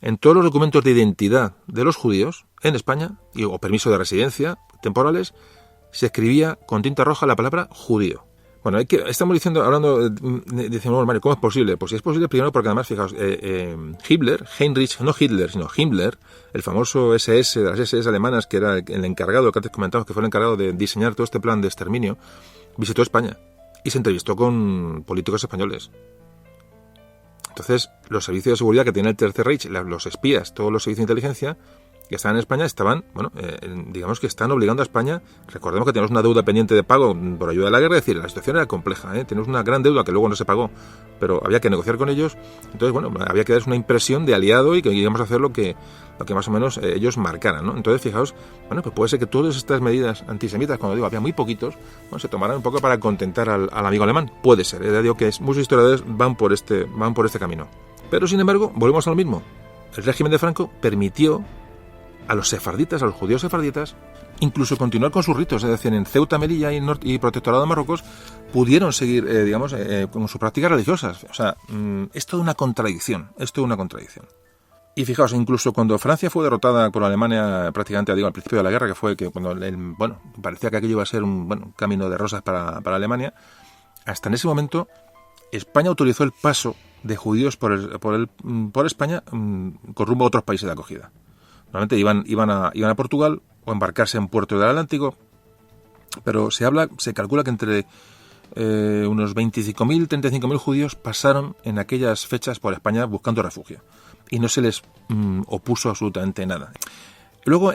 En todos los documentos de identidad de los judíos en España, o permiso de residencia temporales, se escribía con tinta roja la palabra judío. Bueno, estamos hablando, decimos, Mario, ¿cómo es posible? Pues si es posible, primero porque además, fijaos, Himmler, el famoso SS de las SS alemanas, que era el encargado, que antes comentamos que fue el encargado de diseñar todo este plan de exterminio, visitó España y se entrevistó con políticos españoles. Entonces, los servicios de seguridad que tiene el Tercer Reich, los espías, todos los servicios de inteligencia que estaban en España, digamos que están obligando a España. Recordemos que tenemos una deuda pendiente de pago por ayuda de la guerra, es decir, la situación era compleja, tenemos una gran deuda que luego no se pagó, pero había que negociar con ellos. Entonces, bueno, había que darles una impresión de aliado y que íbamos a hacer lo que más o menos ellos marcaran, ¿no? Entonces, fijaos, bueno, pues puede ser que todas estas medidas antisemitas, cuando digo había muy poquitos, bueno, se tomaran un poco para contentar al amigo alemán. Puede ser, ya digo que muchos historiadores van por este camino. Pero, sin embargo, volvemos a lo mismo. El régimen de Franco permitió a los sefarditas, a los judíos sefarditas, incluso continuar con sus ritos, es decir, en Ceuta, Melilla y Protectorado de Marruecos, pudieron seguir, con sus prácticas religiosas. O sea, es toda una contradicción, Y fijaos, incluso cuando Francia fue derrotada por Alemania prácticamente, al principio de la guerra, que fue que cuando parecía que aquello iba a ser un camino de rosas para Alemania, hasta en ese momento España autorizó el paso de judíos por España con rumbo a otros países de acogida. Normalmente iban a Portugal o embarcarse en Puerto del Atlántico, pero se calcula que entre unos 25.000, 35.000 judíos pasaron en aquellas fechas por España buscando refugio y no se les opuso absolutamente nada. Luego,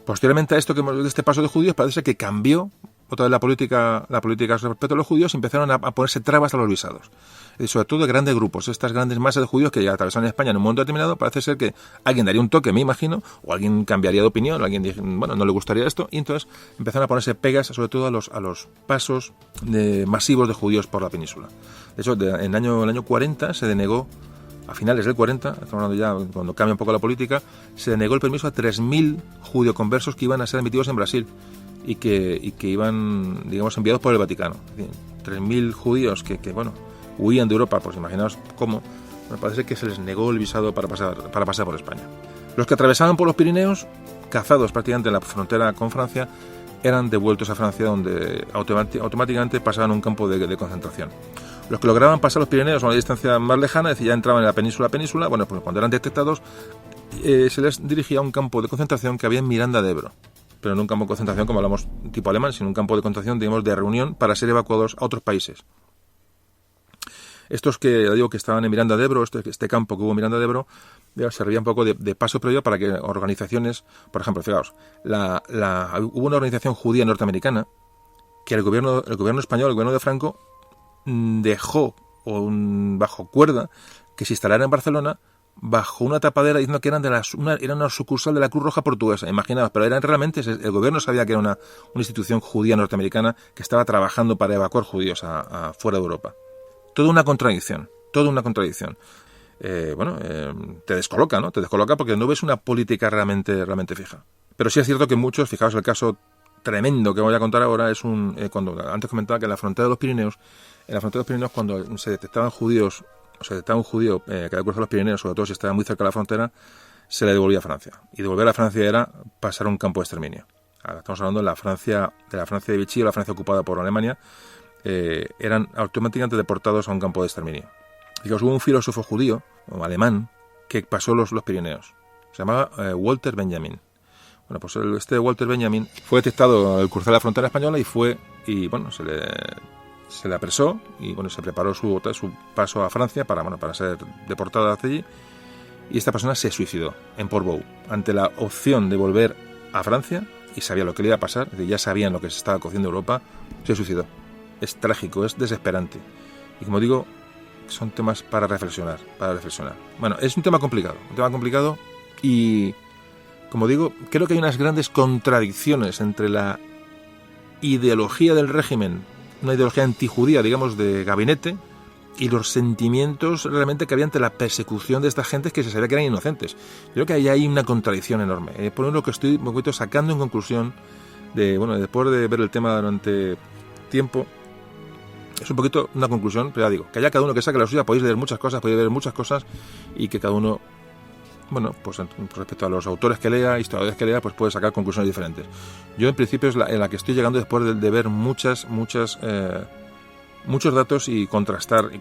posteriormente a de este paso de judíos, parece que cambió otra vez la política respecto a los judíos, y empezaron a ponerse trabas a los visados. Sobre todo de grandes grupos, estas grandes masas de judíos que ya atravesaron España en un momento determinado. Parece ser que alguien daría un toque, me imagino, o alguien cambiaría de opinión, o alguien dijo, no le gustaría esto, y entonces empezaron a ponerse pegas, sobre todo a los pasos masivos de judíos por la península. De hecho, en el año 40 se denegó, a finales del 40, estamos hablando ya cuando cambia un poco la política, se denegó el permiso a 3.000 judioconversos que iban a ser admitidos en Brasil y que iban, digamos, enviados por el Vaticano. 3.000 judíos que huían de Europa, pues imaginaos cómo, Me parece que se les negó el visado para pasar por España. Los que atravesaban por los Pirineos, cazados prácticamente en la frontera con Francia, eran devueltos a Francia, donde automáticamente pasaban a un campo de concentración. Los que lograban pasar los Pirineos a una distancia más lejana, es decir, ya entraban en la península, bueno, pues cuando eran detectados, se les dirigía a un campo de concentración que había en Miranda de Ebro. Pero no un campo de concentración como hablamos tipo alemán, sino un campo de concentración, digamos, de reunión para ser evacuados a otros países. Estos que, ya digo, que estaban en Miranda de Ebro, este campo que hubo en Miranda de Ebro, servía un poco de paso previo para que organizaciones, por ejemplo, fijaos, hubo una organización judía norteamericana que el gobierno español, el gobierno de Franco, dejó bajo cuerda que se instalara en Barcelona bajo una tapadera diciendo que era una sucursal de la Cruz Roja portuguesa. Imaginaos, pero realmente el gobierno sabía que era una institución judía norteamericana que estaba trabajando para evacuar judíos a fuera de Europa. Toda una contradicción. Te descoloca, ¿no? Te descoloca porque no ves una política realmente fija. Pero sí es cierto que muchos, fijaos el caso tremendo que voy a contar ahora, es cuando antes comentaba que en la frontera de los Pirineos, cuando se detectaban judíos, que había cruzado los Pirineos, sobre todo si estaba muy cerca de la frontera, se le devolvía a Francia. Y devolver a Francia era pasar a un campo de exterminio. Ahora estamos hablando de la Francia de Vichy, la Francia ocupada por Alemania, eran automáticamente deportados a un campo de exterminio. Digamos, hubo un filósofo judío, o alemán, que pasó los Pirineos. Se llamaba Walter Benjamin. Bueno, pues este Walter Benjamin fue detectado al cruzar la frontera española se le apresó y se preparó su paso a Francia para ser deportado hacia allí. Y esta persona se suicidó en Portbou ante la opción de volver a Francia, y sabía lo que le iba a pasar, ya sabían lo que se estaba cociendo en Europa, se suicidó. Es trágico, es desesperante. Y como digo, son temas para reflexionar. Bueno, es un tema complicado y, como digo, creo que hay unas grandes contradicciones entre la ideología del régimen, una ideología antijudía, digamos, de gabinete, y los sentimientos realmente que había ante la persecución de estas gentes que se sabía que eran inocentes. Creo que ahí hay una contradicción enorme. Por lo que estoy un poquito sacando en conclusión después de ver el tema durante tiempo, es un poquito una conclusión, pero ya digo, que haya cada uno que saque la suya. Podéis leer muchas cosas y que cada uno, pues respecto a los autores que lea, historiadores que lea, pues puede sacar conclusiones diferentes. Yo en principio es en la que estoy llegando después de ver muchos datos y contrastar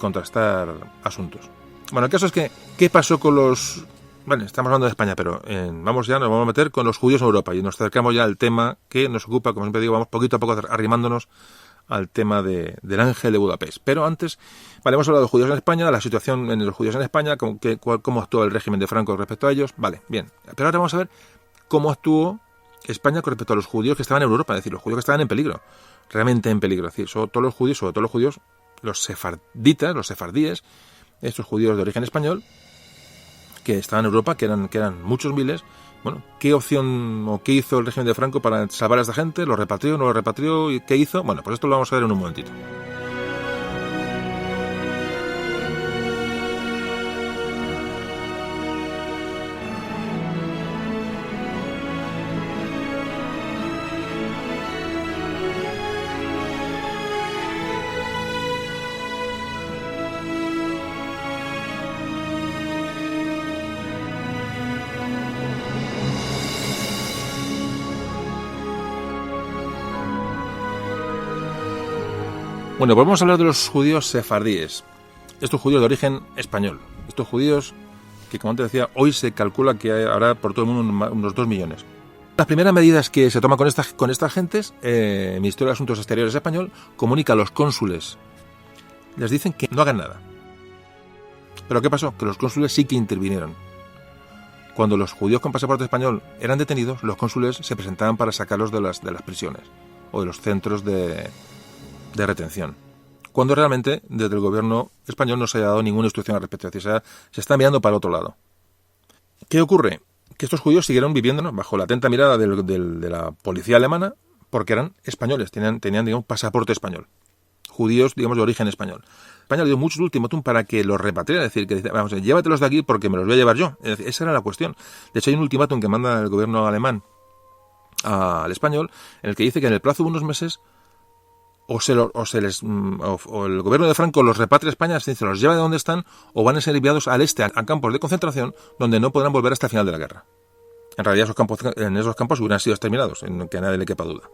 asuntos. Bueno, el caso es que, ¿qué pasó con los... Bueno, estamos hablando de España, pero nos vamos a meter con los judíos en Europa y nos acercamos ya al tema que nos ocupa, como siempre digo, vamos poquito a poco arrimándonos al tema del Ángel de Budapest. Pero antes, hemos hablado de los judíos en España, la situación en los judíos en España, cómo actuó el régimen de Franco respecto a ellos. Vale, bien. Pero ahora vamos a ver cómo actuó España con respecto a los judíos que estaban en Europa, es decir, los judíos que estaban en peligro, realmente en peligro. Es decir, sobre todo los judíos, los sefarditas, los sefardíes, estos judíos de origen español, que estaban en Europa, que eran muchos miles. Bueno, ¿qué opción o qué hizo el régimen de Franco para salvar a esta gente? ¿Lo repatrió, no lo repatrió? ¿Y qué hizo? Bueno, pues esto lo vamos a ver en un momentito. Bueno, pues vamos a hablar de los judíos sefardíes. Estos judíos de origen español. Estos judíos que, como antes decía, hoy se calcula que habrá por todo el mundo unos 2 millones. Las primeras medidas que se toman con estas gentes, el Ministerio de Asuntos Exteriores español comunica a los cónsules. Les dicen que no hagan nada. ¿Pero qué pasó? Que los cónsules sí que intervinieron. Cuando los judíos con pasaporte español eran detenidos, los cónsules se presentaban para sacarlos de las prisiones o de los centros de retención, cuando realmente desde el gobierno español no se ha dado ninguna instrucción al respecto, es decir, se está mirando para otro lado. ¿Qué ocurre? Que estos judíos siguieron viviendo bajo la atenta mirada de la policía alemana, porque eran españoles, tenían digamos, pasaporte español, judíos, digamos, de origen español. España le dio muchos ultimátum para que los repatriara, es decir, que vamos, llévatelos de aquí porque me los voy a llevar yo. Es decir, esa era la cuestión. De hecho, hay un ultimátum que manda el gobierno alemán al español, en el que dice que en el plazo de unos meses o el gobierno de Franco los repatria a España, se los lleva de donde están, o van a ser enviados al este, a campos de concentración, donde no podrán volver hasta el final de la guerra. En realidad en esos campos hubieran sido exterminados, en que a nadie le quepa duda.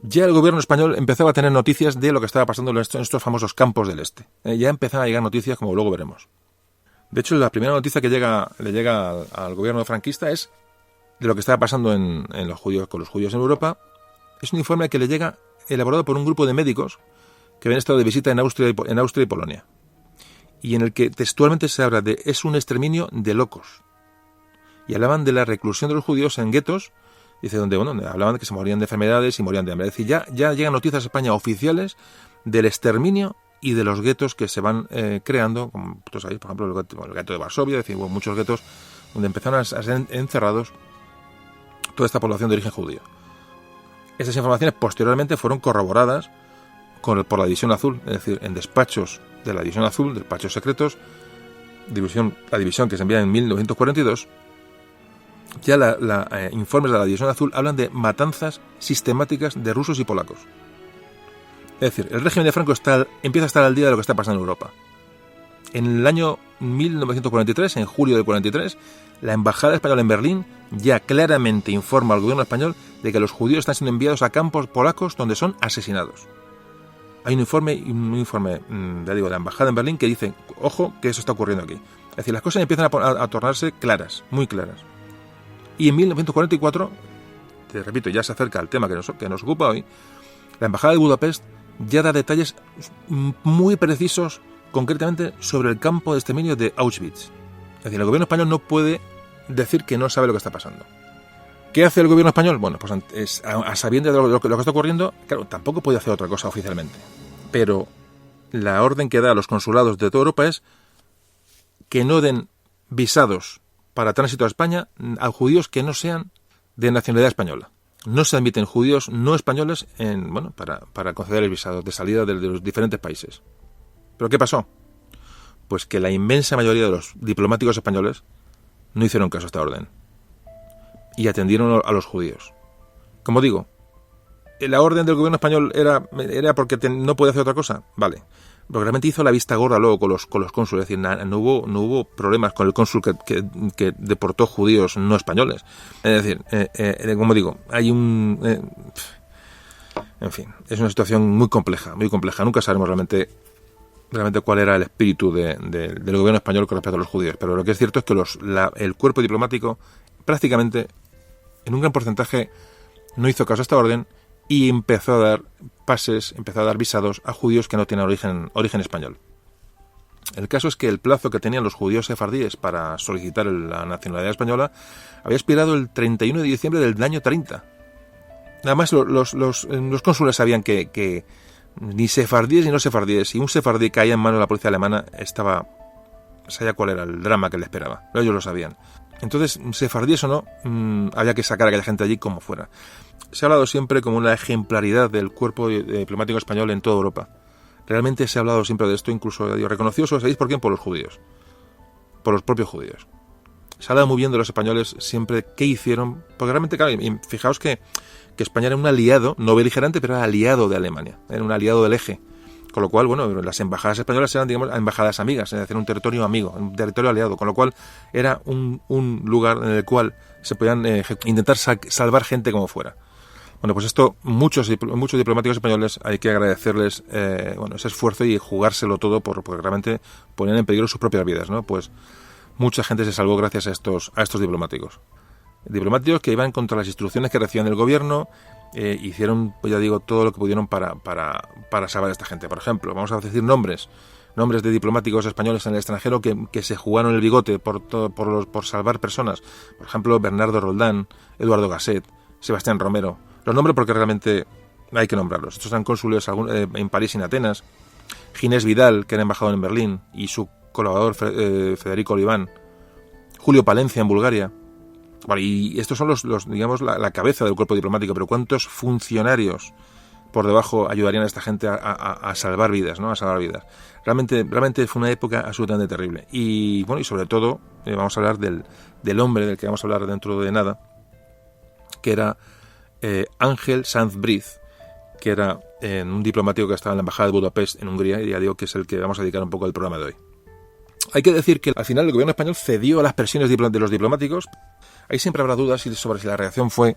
Ya el gobierno español empezaba a tener noticias de lo que estaba pasando en estos famosos campos del este. Ya empezaban a llegar noticias, como luego veremos. De hecho, la primera noticia que le llega al gobierno franquista es de lo que estaba pasando con los judíos en Europa. Es un informe que le llega elaborado por un grupo de médicos que habían estado de visita en Austria y Polonia, y en el que textualmente se habla de es un exterminio de locos. Y hablaban de la reclusión de los judíos en guetos, dice, donde hablaban de que se morían de enfermedades y morían de hambre. Es decir, ya llegan noticias a España oficiales del exterminio y de los guetos que se van creando, como tú sabéis, por ejemplo, el gueto de Varsovia, es decir, hubo muchos guetos donde empezaron a ser encerrados toda esta población de origen judío. Estas informaciones posteriormente fueron corroboradas por la División Azul, es decir, en despachos de la División Azul, despachos secretos, la división que se envía en 1942, ya informes de la División Azul hablan de matanzas sistemáticas de rusos y polacos. Es decir, el régimen de Franco empieza a estar al día de lo que está pasando en Europa. En el año 1943, en julio de 43, la Embajada Española en Berlín ya claramente informa al gobierno español de que los judíos están siendo enviados a campos polacos donde son asesinados. Hay un informe de la Embajada en Berlín que dice, ojo, que eso está ocurriendo aquí. Es decir, las cosas empiezan a tornarse claras, muy claras. Y en 1944, te repito, ya se acerca al tema que nos ocupa hoy, la Embajada de Budapest ya da detalles muy precisos, concretamente sobre el campo de exterminio de Auschwitz. Es decir, el gobierno español no puede decir que no sabe lo que está pasando. ¿Qué hace el gobierno español? Bueno, pues a sabiendas de lo que está ocurriendo, claro, tampoco puede hacer otra cosa oficialmente. Pero la orden que da a los consulados de toda Europa es que no den visados para tránsito a España a judíos que no sean de nacionalidad española. No se admiten judíos no españoles para conceder el visado de salida de los diferentes países. ¿Pero qué pasó? Pues que la inmensa mayoría de los diplomáticos españoles no hicieron caso a esta orden y atendieron a los judíos. Como digo, ¿la orden del gobierno español era porque no podía hacer otra cosa? Vale. Pero realmente hizo la vista gorda luego con los cónsules. Es decir, no hubo problemas con el cónsul que deportó judíos no españoles. Es decir, como digo, hay en fin, es una situación muy compleja, muy compleja. Nunca sabremos realmente cuál era el espíritu del gobierno español con respecto a los judíos. Pero lo que es cierto es que el cuerpo diplomático prácticamente, en un gran porcentaje, no hizo caso a esta orden y empezó a dar pases, empezó a dar visados a judíos que no tienen origen español. El caso es que el plazo que tenían los judíos sefardíes para solicitar la nacionalidad española había expirado el 31 de diciembre del año 30. Además, los cónsules sabían que ni sefardíes ni no sefardíes, si un sefardí caía en manos de la policía alemana, sabía cuál era el drama que le esperaba. Ellos lo sabían. Entonces, sefardíes o no, había que sacar a aquella gente allí como fuera. Se ha hablado siempre como una ejemplaridad del cuerpo diplomático español en toda Europa. Realmente se ha hablado siempre de esto, incluso reconocido, ¿sabéis por quién? Por los judíos. Por los propios judíos. Se ha hablado muy bien de los españoles siempre qué hicieron, porque realmente, claro, fijaos que España era un aliado, no beligerante, pero era aliado de Alemania, era un aliado del eje. Con lo cual, las embajadas españolas eran, digamos, embajadas amigas, es decir, un territorio amigo, un territorio aliado, con lo cual era un lugar en el cual se podían intentar salvar gente como fuera. Bueno, pues esto, muchos diplomáticos españoles hay que agradecerles ese esfuerzo y jugárselo todo porque realmente ponían en peligro sus propias vidas, ¿no? Pues mucha gente se salvó gracias a estos diplomáticos. Diplomáticos que iban contra las instrucciones que recibían del gobierno, hicieron, pues ya digo, todo lo que pudieron para salvar a esta gente. Por ejemplo, vamos a decir nombres de diplomáticos españoles en el extranjero que se jugaron el bigote por salvar personas. Por ejemplo, Bernardo Roldán, Eduardo Gasset, Sebastián Romero. Los nombro porque realmente hay que nombrarlos. Estos eran cónsules en París y en Atenas. Ginés Vidal, que era embajador en Berlín, y su colaborador Federico Oliván. Julio Palencia en Bulgaria. Vale, y estos son digamos, la cabeza del cuerpo diplomático, pero ¿cuántos funcionarios por debajo ayudarían a esta gente a salvar vidas, ¿no? A salvar vidas. Realmente fue una época absolutamente terrible. Y bueno, y sobre todo, vamos a hablar del hombre del que vamos a hablar dentro de nada, que era Ángel Sanz Briz, que era en un diplomático que estaba en la embajada de Budapest en Hungría, y ya digo que es el que vamos a dedicar un poco al programa de hoy. Hay que decir que al final el gobierno español cedió a las presiones de los diplomáticos. Ahí siempre habrá dudas sobre si la reacción fue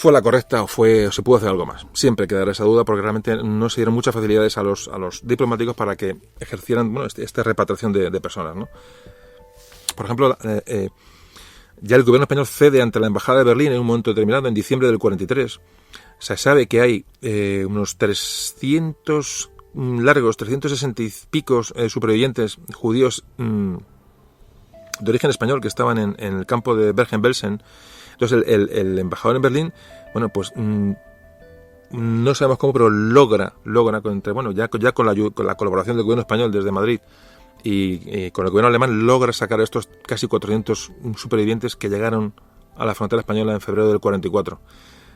la correcta o se pudo hacer algo más. Siempre quedará esa duda porque realmente no se dieron muchas facilidades a los diplomáticos para que ejercieran esta repatriación de personas, ¿no? Por ejemplo, ya el gobierno español cede ante la embajada de Berlín en un momento determinado, en diciembre del 43. Se sabe que hay unos 360 y picos supervivientes judíos de origen español que estaban en el campo de Bergen-Belsen. Entonces el embajador en Berlín, bueno, pues no sabemos cómo, pero logra ya con la colaboración del gobierno español desde Madrid y con el gobierno alemán, logra sacar a estos casi 400 supervivientes que llegaron a la frontera española en febrero del 44.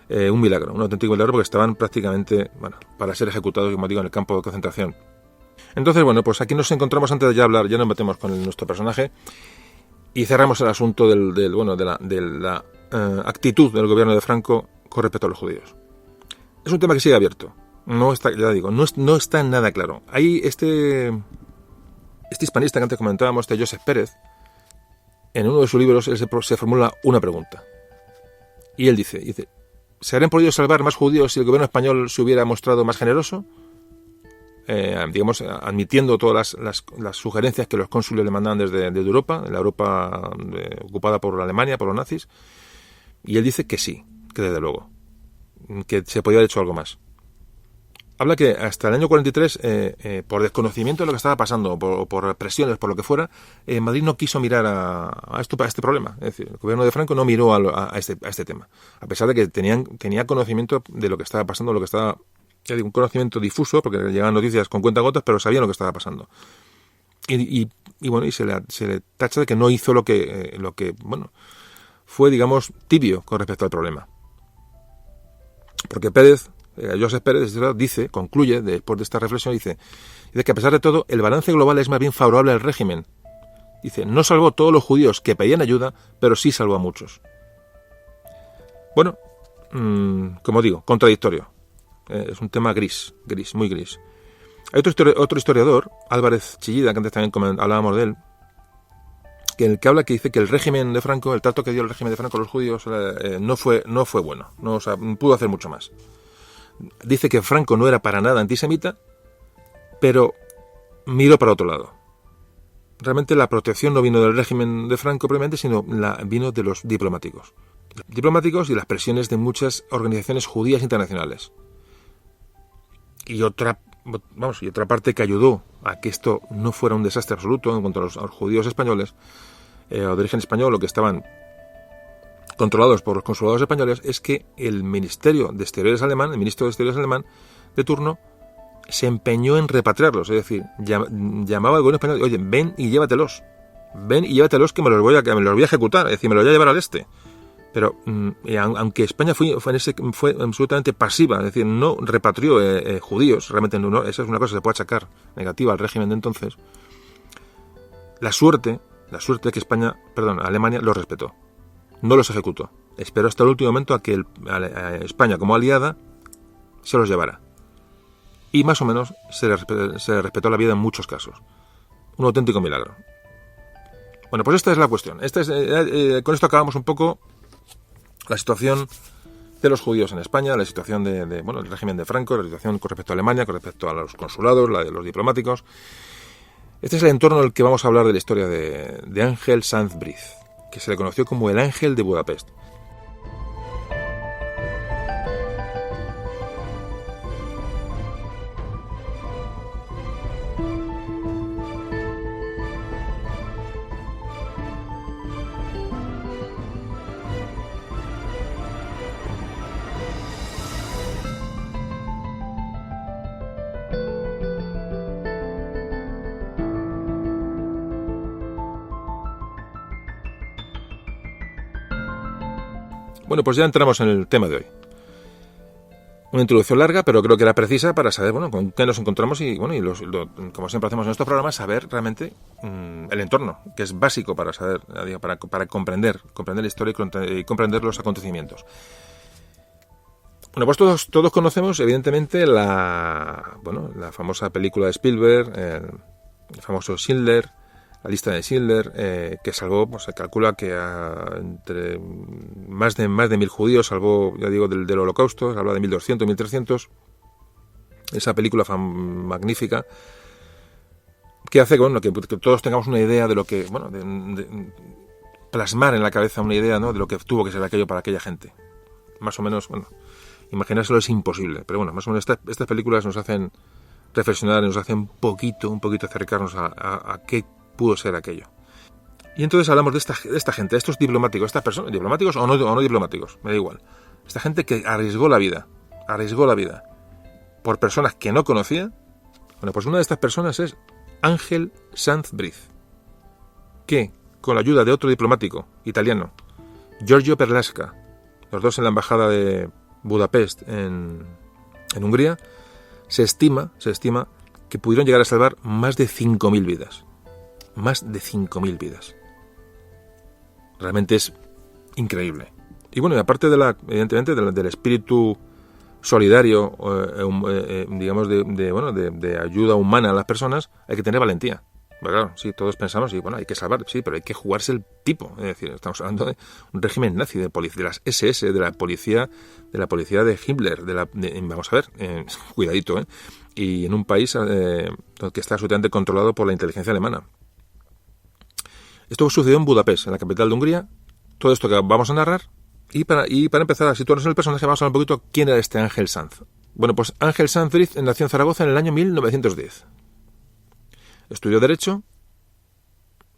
Un milagro, un auténtico milagro, porque estaban prácticamente, para ser ejecutados, como digo, en el campo de concentración. Entonces, bueno, pues aquí nos encontramos, antes de ya hablar, ya nos metemos con nuestro personaje y cerramos el asunto de la actitud del gobierno de Franco con respecto a los judíos. Es un tema que sigue abierto. No está, ya digo, no está nada claro. Hay este hispanista que antes comentábamos, Josep Pérez, en uno de sus libros él se formula una pregunta. Y él dice, ¿se habrían podido salvar más judíos si el gobierno español se hubiera mostrado más generoso? Admitiendo todas las sugerencias que los cónsules le mandaban desde Europa, en la Europa ocupada por Alemania, por los nazis. Y él dice que sí, que desde luego, que se podía haber hecho algo más. Habla que hasta el año 43, por desconocimiento de lo que estaba pasando, por presiones, por lo que fuera, Madrid no quiso mirar a este problema. Es decir, el gobierno de Franco no miró a este tema, a pesar de que tenía conocimiento de lo que estaba pasando, un conocimiento difuso, porque llegaban noticias con cuentagotas, pero sabían lo que estaba pasando. Y se le tacha de que no hizo lo que fue, digamos, tibio con respecto al problema. Porque Josep Pérez concluye, después de esta reflexión, dice que a pesar de todo, el balance global es más bien favorable al régimen. Dice, no salvó a todos los judíos que pedían ayuda, pero sí salvó a muchos. Bueno, como digo, contradictorio. Es un tema gris, muy gris. Hay otro historiador, Álvarez Chillida, que antes también hablábamos de él, que dice que el régimen de Franco, el trato que dio el régimen de Franco a los judíos, no fue bueno. Pudo hacer mucho más. Dice que Franco no era para nada antisemita, pero miró para otro lado. Realmente la protección no vino del régimen de Franco propiamente, sino vino de los diplomáticos. Diplomáticos y las presiones de muchas organizaciones judías internacionales. Y otra parte que ayudó a que esto no fuera un desastre absoluto en cuanto a los judíos españoles, o de origen español, o que estaban controlados por los consulados españoles, es que el Ministerio de Exteriores alemán, el ministro de Exteriores alemán de turno, se empeñó en repatriarlos. Es decir, llamaba al gobierno español, oye, ven y llévatelos que me los voy a ejecutar, es decir, me los voy a llevar al este. Pero aunque España fue absolutamente pasiva, es decir, no repatrió judíos, realmente no, esa es una cosa que se puede achacar negativa al régimen de entonces. La suerte es que Alemania los respetó, no los ejecutó. Esperó hasta el último momento a que España, como aliada, se los llevara. Y más o menos se le respetó la vida en muchos casos. Un auténtico milagro. Bueno, pues esta es la cuestión. Con esto acabamos un poco la situación de los judíos en España, la situación del régimen de Franco, la situación con respecto a Alemania, con respecto a los consulados, la de los diplomáticos. Este es el entorno en el que vamos a hablar de la historia de Ángel Sanz Briz, que se le conoció como el Ángel de Budapest. Bueno, pues ya entramos en el tema de hoy. Una introducción larga, pero creo que era precisa para saber, con qué nos encontramos y como siempre hacemos en estos programas, saber realmente el entorno, que es básico para saber, para comprender la historia y comprender los acontecimientos. Bueno, pues todos conocemos, evidentemente, la famosa película de Spielberg, el famoso Schindler, la lista de Schindler, que salvó, pues se calcula que entre más de 1.000 judíos, salvó, ya digo, del Holocausto, se habla de 1.200, 1.300. Esa película magnífica, que hace que todos tengamos una idea de lo que, de plasmar en la cabeza una idea, ¿no?, de lo que tuvo que ser aquello para aquella gente. Más o menos, imaginárselo es imposible, pero bueno, más o menos estas películas nos hacen reflexionar, nos hacen un poquito acercarnos a qué pudo ser aquello. Y entonces hablamos de esta gente, de estos diplomáticos, estas personas, diplomáticos o no diplomáticos, me da igual. Esta gente que arriesgó la vida por personas que no conocía. Bueno, pues una de estas personas es Ángel Sanz Briz, que con la ayuda de otro diplomático italiano, Giorgio Perlasca, los dos en la embajada de Budapest en Hungría, se estima que pudieron llegar a salvar más de 5.000 vidas. Más de 5.000 vidas. Realmente es increíble. Y bueno, y aparte evidentemente del espíritu solidario, digamos, de ayuda humana a las personas, hay que tener valentía. Pero claro, sí, todos pensamos, y bueno, hay que salvar, sí, pero hay que jugarse el tipo. Es decir, estamos hablando de un régimen nazi, de las SS, de la policía de Himmler, vamos a ver, cuidadito, y en un país que está absolutamente controlado por la inteligencia alemana. Esto sucedió en Budapest, en la capital de Hungría. Todo esto que vamos a narrar. Y para empezar a situarnos en el personaje, vamos a hablar un poquito quién era este Ángel Sanz. Bueno, pues Ángel Sanz Briz nació en Zaragoza en el año 1910. Estudió Derecho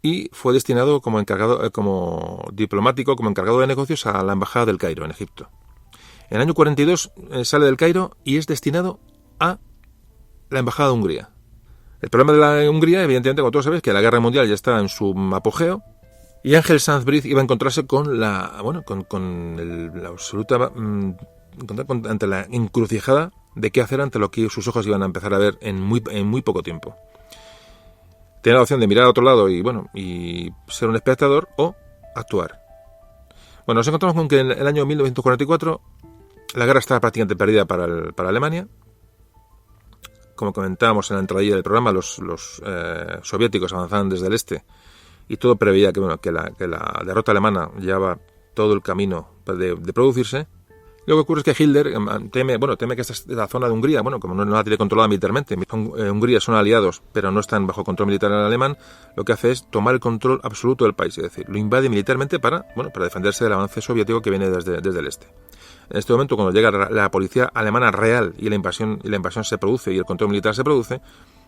y fue destinado como diplomático, como encargado de negocios a la Embajada del Cairo, en Egipto. En el año 42 sale del Cairo y es destinado a la Embajada de Hungría. El problema de la Hungría, evidentemente, como todos sabéis, que la Guerra Mundial ya está en su apogeo, y Ángel Sanz Briz iba a encontrarse con la absoluta ante la encrucijada de qué hacer ante lo que sus ojos iban a empezar a ver en muy poco tiempo. Tenía la opción de mirar a otro lado y ser un espectador o actuar. Bueno, nos encontramos con que en el año 1944 la guerra estaba prácticamente perdida para Alemania. Como comentábamos en la entradilla del programa, los soviéticos avanzaban desde el este y todo preveía que la derrota alemana llevaba todo el camino de producirse. Lo que ocurre es que Hitler teme que esta zona de Hungría, como no la tiene controlada militarmente, Hungría son aliados, pero no están bajo control militar alemán, lo que hace es tomar el control absoluto del país, es decir, lo invade militarmente para defenderse del avance soviético que viene desde el este. En este momento, cuando llega la policía alemana real y la invasión se produce y el control militar se produce,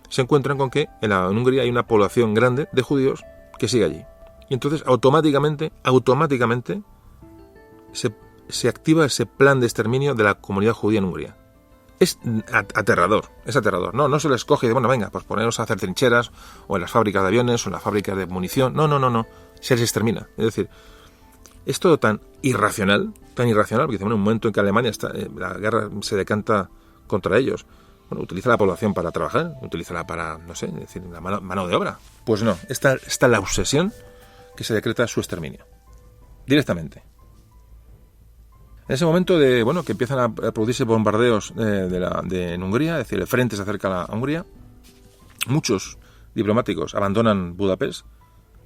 se encuentran con que en Hungría hay una población grande de judíos que sigue allí. Y entonces automáticamente se activa ese plan de exterminio de la comunidad judía en Hungría. Es aterrador. No se les coge y dice, venga, pues poneros a hacer trincheras, o en las fábricas de aviones, o en las fábricas de munición. No. Se les extermina. Es decir, es todo tan irracional, porque en un momento en que Alemania la guerra se decanta contra ellos, utiliza la población para trabajar, utilízala para, la mano de obra. Pues no, está la obsesión que se decreta su exterminio. Directamente. En ese momento que empiezan a producirse bombardeos en Hungría, es decir, el frente se acerca a Hungría, muchos diplomáticos abandonan Budapest,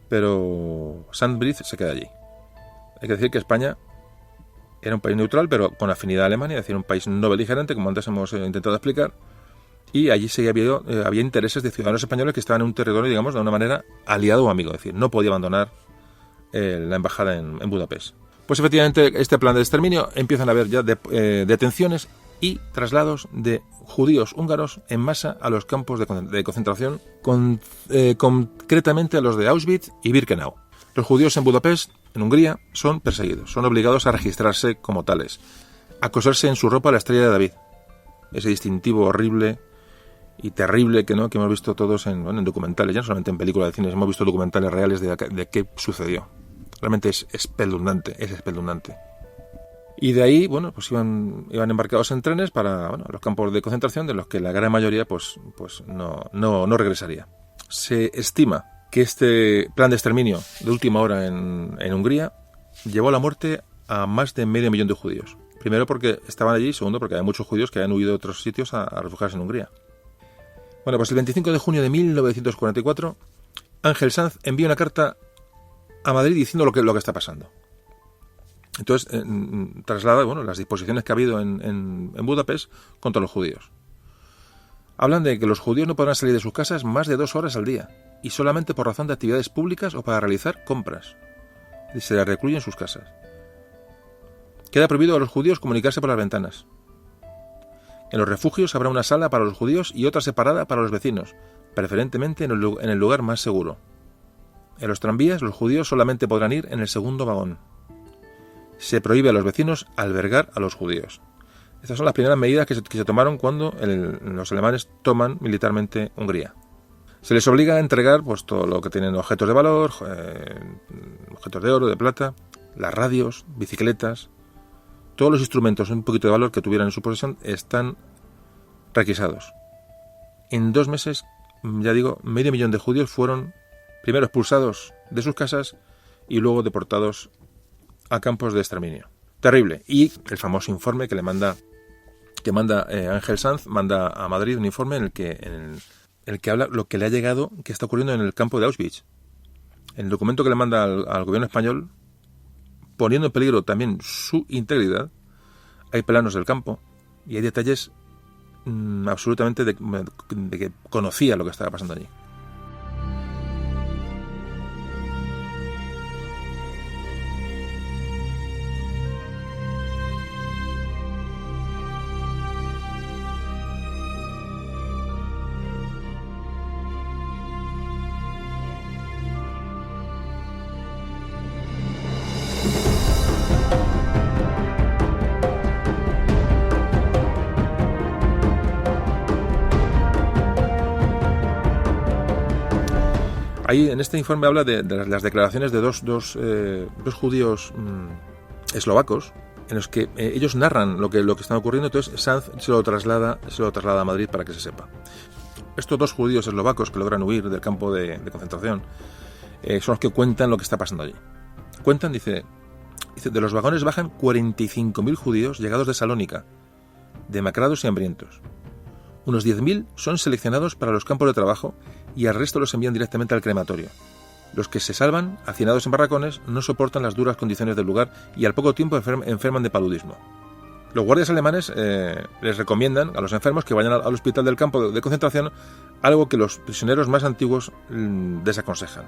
pero Sanz Briz se queda allí. Hay que decir que España era un país neutral, pero con afinidad a Alemania, es decir, un país no beligerante, como antes hemos intentado explicar, y allí había intereses de ciudadanos españoles que estaban en un territorio, digamos, de una manera aliado o amigo, es decir, no podía abandonar la embajada en Budapest. Pues efectivamente, este plan de exterminio empiezan a haber ya detenciones y traslados de judíos húngaros en masa a los campos de concentración, concretamente a los de Auschwitz y Birkenau. Los judíos en Budapest, en Hungría, son perseguidos, son obligados a registrarse como tales, a coserse en su ropa la estrella de David, ese distintivo horrible y terrible que hemos visto todos en documentales, ya no solamente en películas de cine, hemos visto documentales reales de qué sucedió. Realmente es espeluznante. Y de ahí, pues iban embarcados en trenes para los campos de concentración, de los que la gran mayoría pues no regresaría. Se estima que este plan de exterminio de última hora en Hungría llevó a la muerte a más de 500.000 de judíos. Primero porque estaban allí, segundo porque hay muchos judíos que habían huido de otros sitios a refugiarse en Hungría. Bueno, pues el 25 de junio de 1944, Ángel Sanz envía una carta a Madrid diciendo lo que está pasando. Entonces, traslada las disposiciones que ha habido en Budapest contra los judíos. Hablan de que los judíos no podrán salir de sus casas más de 2 horas al día, y solamente por razón de actividades públicas o para realizar compras. Y se les recluye en sus casas. Queda prohibido a los judíos comunicarse por las ventanas. En los refugios habrá una sala para los judíos y otra separada para los vecinos, preferentemente en el lugar más seguro. En los tranvías los judíos solamente podrán ir en el segundo vagón. Se prohíbe a los vecinos albergar a los judíos. Estas son las primeras medidas que se tomaron cuando los alemanes toman militarmente Hungría. Se les obliga a entregar todo lo que tienen objetos de valor, objetos de oro, de plata, las radios, bicicletas. Todos los instrumentos un poquito de valor que tuvieran en su posesión están requisados. En 2 meses, ya digo, 500.000 de judíos fueron primero expulsados de sus casas y luego deportados a campos de exterminio. Terrible. Y el famoso informe que manda Ángel Sanz, manda a Madrid un informe en el que habla lo que le ha llegado, que está ocurriendo en el campo de Auschwitz. En el documento que le manda al gobierno español, poniendo en peligro también su integridad, hay planos del campo y hay detalles absolutamente de que conocía lo que estaba pasando allí. Ahí en este informe habla de las declaraciones de dos judíos eslovacos, en los que ellos narran lo que está ocurriendo. Entonces Sanz se lo traslada a Madrid para que se sepa. Estos 2 judíos eslovacos que logran huir del campo de concentración son los que cuentan lo que está pasando allí. Cuentan, dice, de los vagones bajan 45.000 judíos llegados de Salónica, demacrados y hambrientos. Unos 10.000 son seleccionados para los campos de trabajo y al resto los envían directamente al crematorio. Los que se salvan, hacinados en barracones, no soportan las duras condiciones del lugar y al poco tiempo enferman de paludismo. Los guardias alemanes les recomiendan a los enfermos que vayan al hospital del campo de concentración, algo que los prisioneros más antiguos desaconsejan.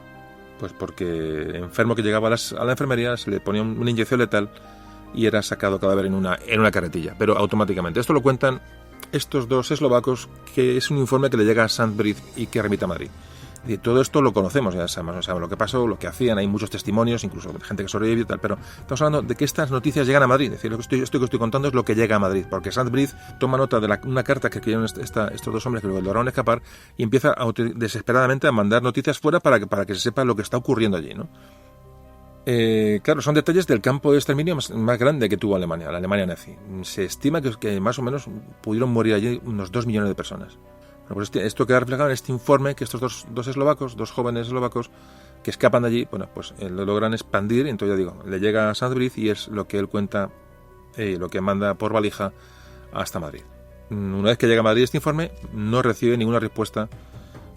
Pues porque enfermo que llegaba a la enfermería se le ponía una inyección letal y era sacado cadáver en una carretilla, pero automáticamente. Esto lo cuentan estos 2 eslovacos, que es un informe que le llega a Sandbridge y que remite a Madrid. Y todo esto lo conocemos, ya sabemos lo que pasó, lo que hacían, hay muchos testimonios, incluso de gente que sobrevivió y tal, pero estamos hablando de que estas noticias llegan a Madrid. Es decir, esto que estoy contando es lo que llega a Madrid, porque Sandbridge toma nota de una carta que escribieron estos 2 hombres que lograron escapar y empieza desesperadamente a mandar noticias fuera para que se sepa lo que está ocurriendo allí, ¿no? Claro, son detalles del campo de exterminio más grande que tuvo Alemania, la Alemania nazi. Se estima que más o menos pudieron morir allí unos 2 millones de personas. Bueno, pues esto queda reflejado en este informe que estos dos jóvenes eslovacos que escapan de allí, pues lo logran expandir. Entonces ya digo, le llega a Sandbridge y es lo que él cuenta, lo que manda por valija hasta Madrid. Una vez que llega a Madrid este informe, no recibe ninguna respuesta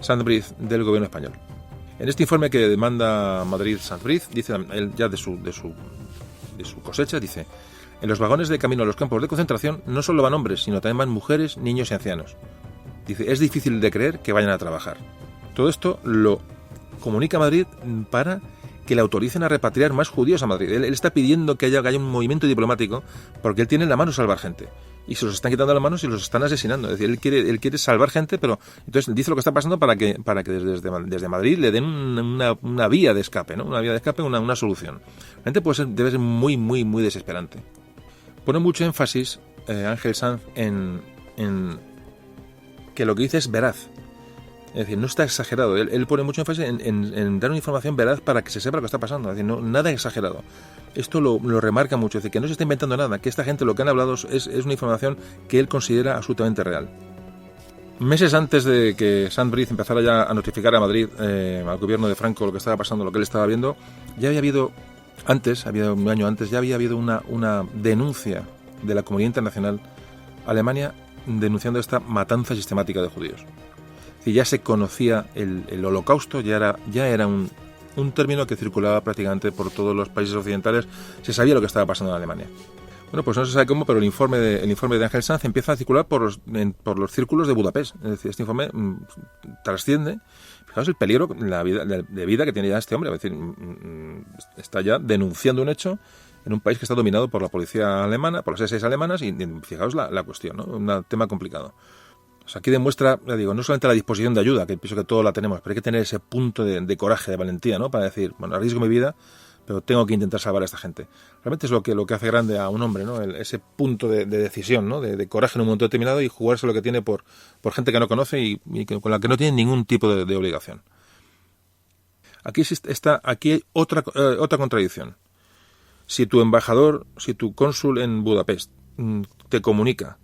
Sandbridge del gobierno español. En este informe que manda Madrid Sandbridge, dice él ya de su cosecha, dice: en los vagones de camino a los campos de concentración no solo van hombres, sino también van mujeres, niños y ancianos. Dice, es difícil de creer que vayan a trabajar. Todo esto lo comunica Madrid para que le autoricen a repatriar más judíos a Madrid. Él está pidiendo que haya un movimiento diplomático porque él tiene en la mano salvar gente. Y se los están quitando las manos y los están asesinando. Es decir, él quiere salvar gente, pero entonces dice lo que está pasando para que desde Madrid le den una vía de escape, ¿no? Una vía de escape, una solución. Realmente debe ser muy, muy, muy desesperante. Pone mucho énfasis Ángel Sanz en que lo que dice es veraz. Es decir, no está exagerado. Él pone mucho énfasis en dar una información veraz para que se sepa lo que está pasando. Es decir, nada exagerado. Esto lo remarca mucho. Es decir, que no se está inventando nada. Que esta gente lo que han hablado es una información que él considera absolutamente real. Meses antes de que Sandbridge empezara ya a notificar a Madrid, al gobierno de Franco, lo que estaba pasando, lo que él estaba viendo, ya había habido, un año antes, ya había habido una denuncia de la comunidad internacional Alemania denunciando esta matanza sistemática de judíos. Es decir, ya se conocía el holocausto, ya era un término que circulaba prácticamente por todos los países occidentales, se sabía lo que estaba pasando en Alemania. Bueno, pues no se sabe cómo, pero el informe de Ángel Sanz empieza a circular por los círculos de Budapest. Es decir, este informe trasciende. Fijaos el peligro de vida que tiene ya este hombre. Es decir, está ya denunciando un hecho en un país que está dominado por la policía alemana, por las SS alemanas, y fijaos la cuestión, ¿no? Un tema complicado. O sea, aquí demuestra, ya digo, no solamente la disposición de ayuda, que pienso que todos la tenemos, pero hay que tener ese punto de coraje, de valentía, ¿no? Para decir, bueno, arriesgo mi vida, pero tengo que intentar salvar a esta gente. Realmente es lo que hace grande a un hombre, ¿no? Ese punto de decisión, ¿no? De coraje en un momento determinado y jugarse lo que tiene por gente que no conoce y con la que no tiene ningún tipo de obligación. Aquí hay otra contradicción. Si tu embajador, si tu cónsul en Budapest te comunica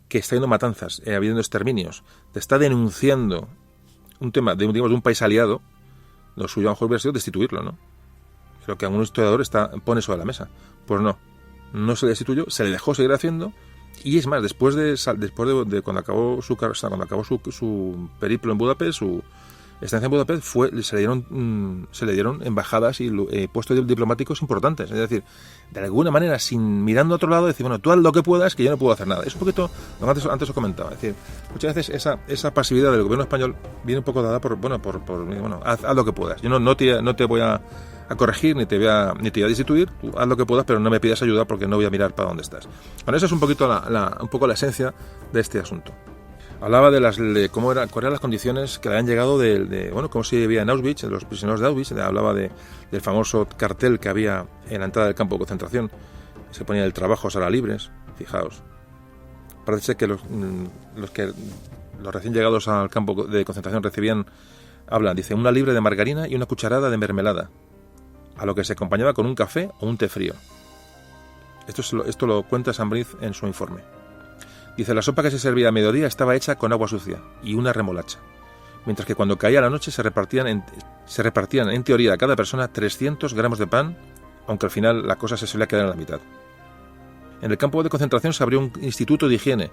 que está habiendo matanzas, habiendo exterminios, te está denunciando un tema de un país aliado, lo suyo a lo mejor hubiera sido destituirlo, ¿no? Lo que algún historiador pone sobre la mesa. Pues no se le destituyó, se le dejó seguir haciendo, y es más, después de cuando acabó su periplo en Budapest, su estancia en Budapest, se le dieron embajadas y puestos diplomáticos importantes. Es decir, de alguna manera, mirando a otro lado, decir, bueno, tú haz lo que puedas, que yo no puedo hacer nada. Es un poquito lo que antes os comentaba. Es decir, muchas veces esa pasividad del gobierno español viene un poco dada por haz lo que puedas. Yo no te voy a corregir, ni te voy a destituir, tú haz lo que puedas, pero no me pidas ayuda porque no voy a mirar para dónde estás. Bueno, esa es un poquito un poco la esencia de este asunto. Hablaba de cuáles eran las condiciones que le habían llegado cómo se vivía en Auschwitz, de los prisioneros de Auschwitz. Hablaba del famoso cartel que había en la entrada del campo de concentración. Se ponía el trabajo será libres. Fijaos. Parece que los recién llegados al campo de concentración dice, una libre de margarina y una cucharada de mermelada, a lo que se acompañaba con un café o un té frío. Esto lo cuenta Sambriz en su informe. Dice, la sopa que se servía a mediodía estaba hecha con agua sucia y una remolacha, mientras que cuando caía la noche se repartían en teoría a cada persona 300 gramos de pan, aunque al final la cosa se solía quedar en la mitad. En el campo de concentración se abrió un instituto de higiene,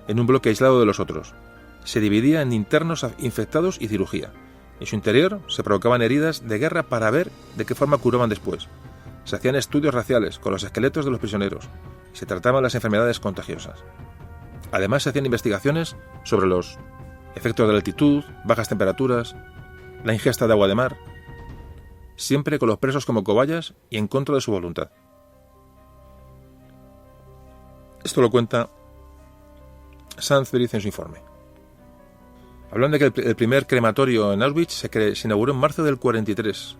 en un bloque aislado de los otros. Se dividía en internos infectados y cirugía. En su interior se provocaban heridas de guerra para ver de qué forma curaban después. Se hacían estudios raciales con los esqueletos de los prisioneros y se trataban las enfermedades contagiosas. Además se hacían investigaciones sobre los efectos de la altitud, bajas temperaturas, la ingesta de agua de mar, siempre con los presos como cobayas y en contra de su voluntad. Esto lo cuenta Sanz en su informe. Hablan de que el primer crematorio en Auschwitz se inauguró en marzo del 43.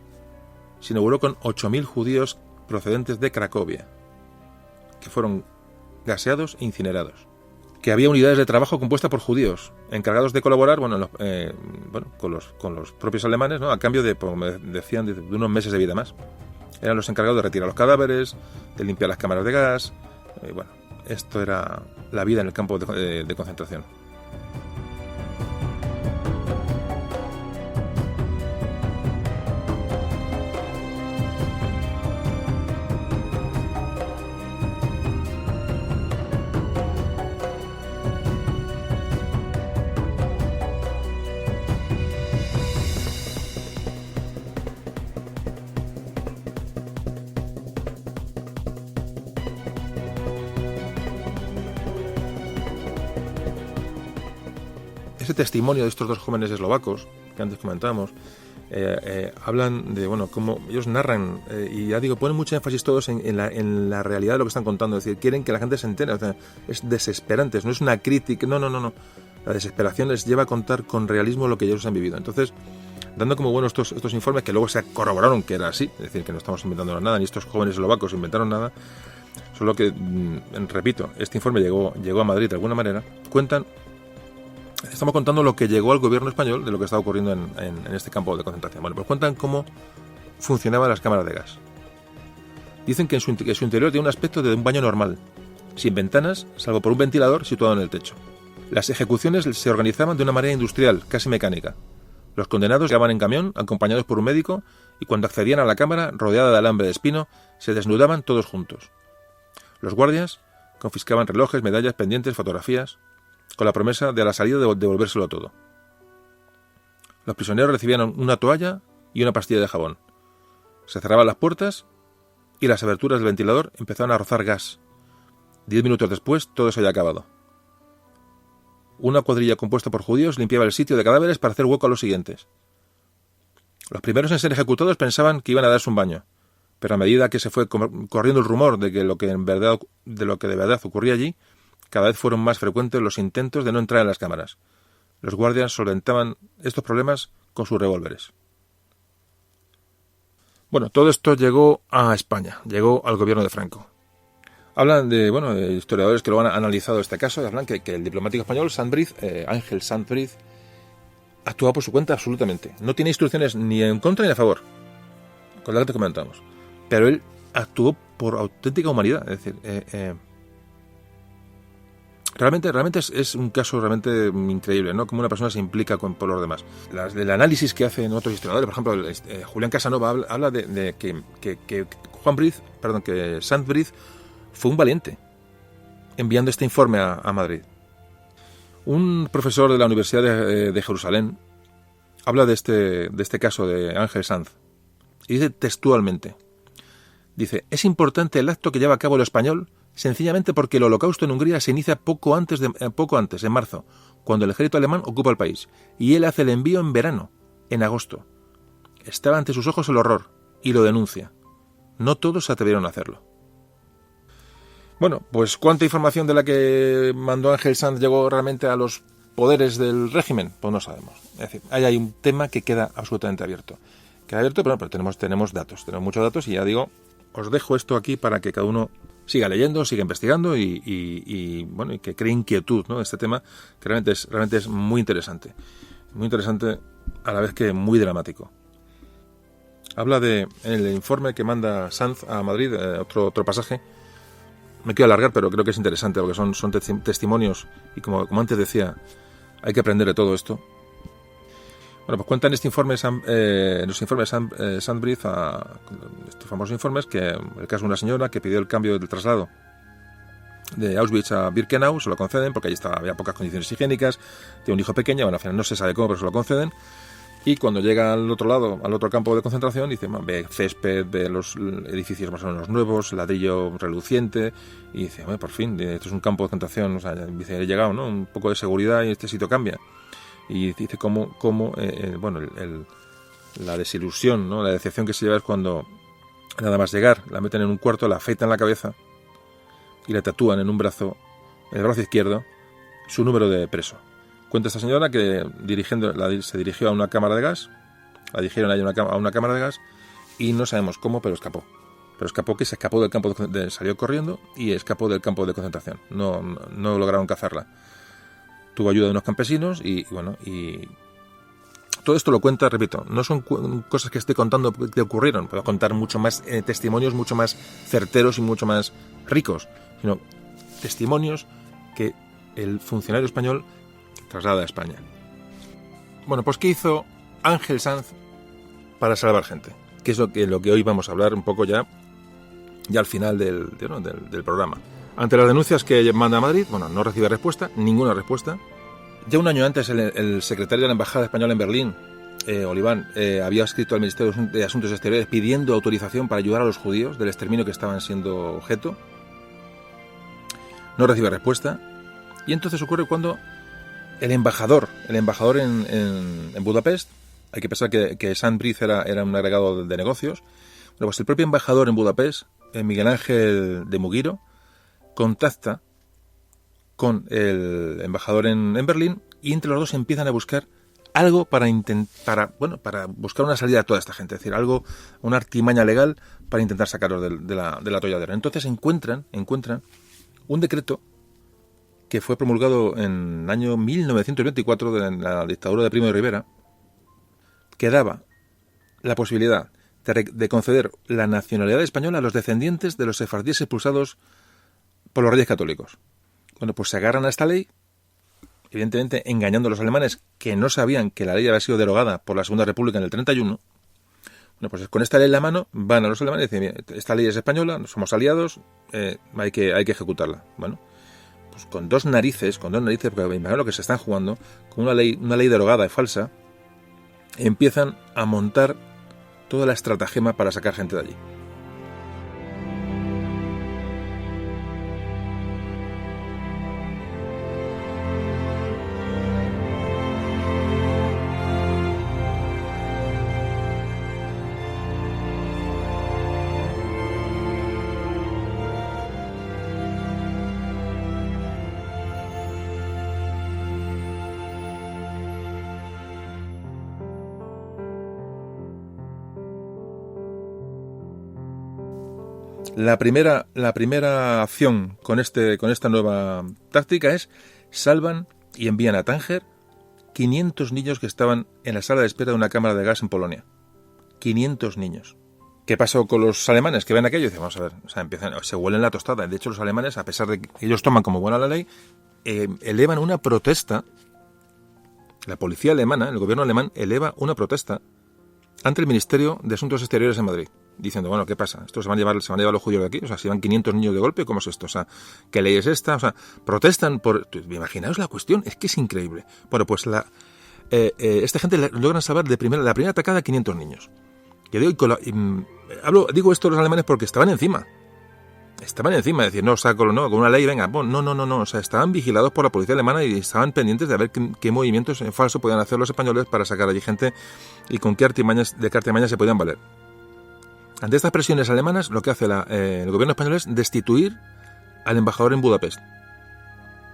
Se inauguró con 8.000 judíos procedentes de Cracovia, que fueron gaseados e incinerados. Que había unidades de trabajo compuestas por judíos, encargados de colaborar con los propios alemanes, ¿no? A cambio de, como me decían, de unos meses de vida más. Eran los encargados de retirar los cadáveres, de limpiar las cámaras de gas. Esto era la vida en el campo de concentración. Ese testimonio de estos dos jóvenes eslovacos que antes comentábamos hablan de cómo ellos narran y ya digo, ponen mucho énfasis todos en la realidad de lo que están contando, es decir, quieren que la gente se entere, o sea, es desesperante, no es una crítica, no, la desesperación les lleva a contar con realismo lo que ellos han vivido. Entonces, dando como buenos estos informes que luego se corroboraron que era así, es decir, que no estamos inventando nada, ni estos jóvenes eslovacos inventaron nada, solo que, repito, este informe llegó a Madrid de alguna manera, estamos contando lo que llegó al gobierno español de lo que estaba ocurriendo en este campo de concentración. Bueno, pues cuentan cómo funcionaban las cámaras de gas. Dicen que su interior tiene un aspecto de un baño normal, sin ventanas, salvo por un ventilador situado en el techo. Las ejecuciones se organizaban de una manera industrial, casi mecánica. Los condenados llegaban en camión, acompañados por un médico, y cuando accedían a la cámara, rodeada de alambre de espino, se desnudaban todos juntos. Los guardias Confiscaban relojes, medallas, pendientes, fotografías, con la promesa de a la salida de devolvérselo todo. Los prisioneros recibían una toalla y una pastilla de jabón. Se cerraban las puertas y las aberturas del ventilador empezaban a rozar gas. 10 minutos después, todo se había acabado. Una cuadrilla compuesta por judíos limpiaba el sitio de cadáveres para hacer hueco a los siguientes. Los primeros en ser ejecutados pensaban que iban a darse un baño, pero a medida que se fue corriendo el rumor de lo que de verdad ocurría allí, cada vez fueron más frecuentes los intentos de no entrar en las cámaras. Los guardias solventaban estos problemas con sus revólveres. Bueno, todo esto llegó a España, llegó al gobierno de Franco. Hablan de historiadores que lo han analizado este caso, y hablan que el diplomático español Ángel Sanz Briz, actúa por su cuenta absolutamente. No tiene instrucciones ni en contra ni a favor, con lo que te comentamos. Pero él actuó por auténtica humanidad. Es decir, realmente es un caso realmente increíble, ¿no? Como una persona se implica por los demás. El análisis que hacen otros historiadores, por ejemplo, Julián Casanova habla de que Sanz Briz fue un valiente enviando este informe a Madrid. Un profesor de la Universidad de Jerusalén habla de este caso de Ángel Sanz y dice textualmente, es importante el acto que lleva a cabo el español sencillamente porque el holocausto en Hungría se inicia poco antes, en marzo, cuando el ejército alemán ocupa el país, y él hace el envío en verano, en agosto. Estaba ante sus ojos el horror, y lo denuncia. No todos se atrevieron a hacerlo. Bueno, pues ¿cuánta información de la que mandó Ángel Sanz llegó realmente a los poderes del régimen? Pues no sabemos. Es decir, ahí hay un tema que queda absolutamente abierto. Queda abierto, pero tenemos datos, tenemos muchos datos, y ya digo, os dejo esto aquí para que cada uno siga leyendo, siga investigando y que cree inquietud, ¿no? Este tema que realmente es muy interesante a la vez que muy dramático. Habla en el informe que manda Sanz a Madrid, otro pasaje. Me quiero alargar, pero creo que es interesante porque son testimonios y como antes decía, hay que aprender de todo esto. Bueno, pues cuentan este informe, los informes Sanz Briz, estos famosos informes, que el caso de una señora que pidió el cambio del traslado de Auschwitz a Birkenau, se lo conceden porque allí había pocas condiciones higiénicas, tiene un hijo pequeño, al final no se sabe cómo, pero se lo conceden. Y cuando llega al otro campo de concentración, ve césped, ve los edificios más o menos nuevos, ladrillo reluciente, y dice, por fin, esto es un campo de concentración, he llegado, ¿no? Un poco de seguridad y este sitio cambia. Y dice la desilusión, ¿no? La decepción que se lleva es cuando, nada más llegar, la meten en un cuarto, la afeitan la cabeza y le tatúan en el brazo izquierdo, su número de preso. Cuenta esta señora que se dirigió a una cámara de gas, la dirigieron a una cámara de gas y no sabemos cómo, pero escapó. Se escapó del campo, salió corriendo y escapó del campo de concentración. No lograron cazarla. Tuvo ayuda de unos campesinos y todo esto lo cuenta, repito, no son cosas que estoy contando que ocurrieron, puedo contar mucho más testimonios mucho más certeros y mucho más ricos, sino testimonios que el funcionario español traslada a España. Bueno, pues ¿qué hizo Ángel Sanz para salvar gente? Que es lo que hoy vamos a hablar un poco ya al final del programa. Ante las denuncias que manda a Madrid, no recibe ninguna respuesta. Ya un año antes el secretario de la Embajada Española en Berlín, Oliván, había escrito al Ministerio de Asuntos Exteriores pidiendo autorización para ayudar a los judíos del exterminio que estaban siendo objeto. No recibe respuesta. Y entonces ocurre cuando el embajador en Budapest, hay que pensar que Sanz Briz era un agregado de negocios. Bueno, pues el propio embajador en Budapest, Miguel Ángel de Mugiro, contacta con el embajador en Berlín y entre los dos empiezan a buscar algo para buscar una salida a toda esta gente, es decir, una artimaña legal para intentar sacarlos de la atolladera. Entonces encuentran un decreto que fue promulgado en el año 1924 de la dictadura de Primo de Rivera, que daba la posibilidad de conceder la nacionalidad española a los descendientes de los sefardíes expulsados por los reyes católicos. Bueno, pues se agarran a esta ley, evidentemente engañando a los alemanes que no sabían que la ley había sido derogada por la Segunda República en el 31. Bueno, pues con esta ley en la mano van a los alemanes y dicen, mira, esta ley es española, somos aliados, hay que ejecutarla. Bueno, pues con dos narices, porque me imagino lo que se están jugando, con una ley derogada y falsa, empiezan a montar toda la estratagema para sacar gente de allí. La primera acción con esta nueva táctica es salvan y envían a Tánger 500 niños que estaban en la sala de espera de una cámara de gas en Polonia. 500 niños. ¿Qué pasó con los alemanes que ven aquello? Y dicen, vamos a ver, se huelen la tostada. De hecho, los alemanes, a pesar de que ellos toman como buena la ley, elevan una protesta. La policía alemana, el gobierno alemán, eleva una protesta ante el Ministerio de Asuntos Exteriores en Madrid, diciendo, bueno, ¿qué pasa? ¿Esto se van a llevar los judíos de aquí? O sea, si van 500 niños de golpe, ¿cómo es esto? O sea, ¿qué ley es esta? O sea, protestan por... Imaginaos la cuestión, es que es increíble. Bueno, pues esta gente logran salvar la primera atacada a 500 niños. Yo digo esto a los alemanes porque estaban encima. Estaban encima, de decir, no, sácalo, no, con una ley, venga, no. O sea, estaban vigilados por la policía alemana y estaban pendientes de ver qué movimientos en falso podían hacer los españoles para sacar allí gente y con qué artimañas se podían valer. Ante estas presiones alemanas, lo que hace el gobierno español es destituir al embajador en Budapest,